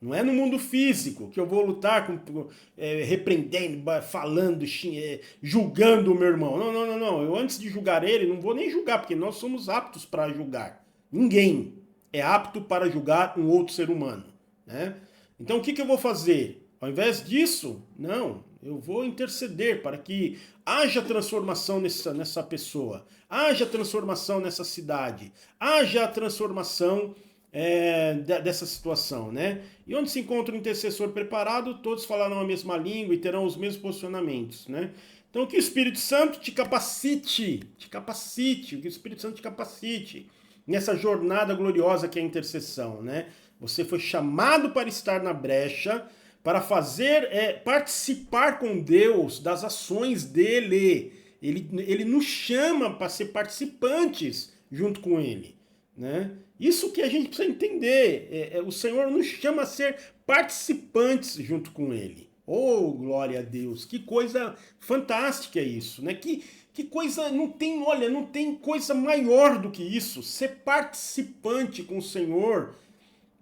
Não é no mundo físico que eu vou lutar repreendendo, falando, julgando o meu irmão. Não. Eu, antes de julgar ele, não vou nem julgar, porque nós somos aptos para julgar. Ninguém é apto para julgar um outro ser humano, né? Então o que eu vou fazer? Ao invés disso, não, eu vou interceder para que haja transformação nessa pessoa, haja transformação nessa cidade, haja transformação dessa situação, né? E onde se encontra um intercessor preparado, todos falarão a mesma língua e terão os mesmos posicionamentos, né? Então que o Espírito Santo te capacite, que o Espírito Santo te capacite nessa jornada gloriosa que é a intercessão, né? Você foi chamado para estar na brecha, para fazer, participar com Deus das ações dele. Ele nos chama para ser participantes junto com ele, né? Isso que a gente precisa entender. O Senhor nos chama a ser participantes junto com ele. Oh, glória a Deus! Que coisa fantástica é isso, né? Que coisa, não tem coisa maior do que isso. Ser participante com o Senhor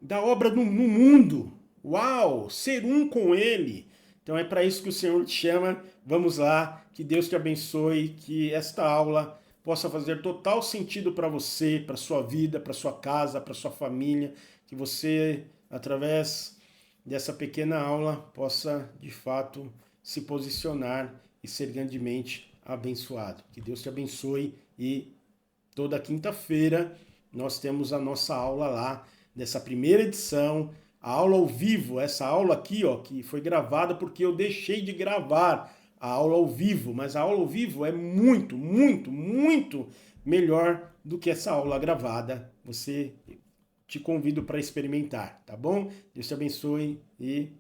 da obra no mundo. Uau! Ser um com Ele. Então é para isso que o Senhor te chama. Vamos lá, que Deus te abençoe, que esta aula possa fazer total sentido para você, para sua vida, para sua casa, para sua família, que você, através dessa pequena aula, possa de fato se posicionar e ser grandemente abençoado. Que Deus te abençoe e toda quinta-feira nós temos a nossa aula lá, dessa primeira edição, a aula ao vivo, essa aula aqui, ó, que foi gravada porque eu deixei de gravar a aula ao vivo, mas a aula ao vivo é muito, muito, muito melhor do que essa aula gravada. Te convido para experimentar, tá bom? Deus te abençoe e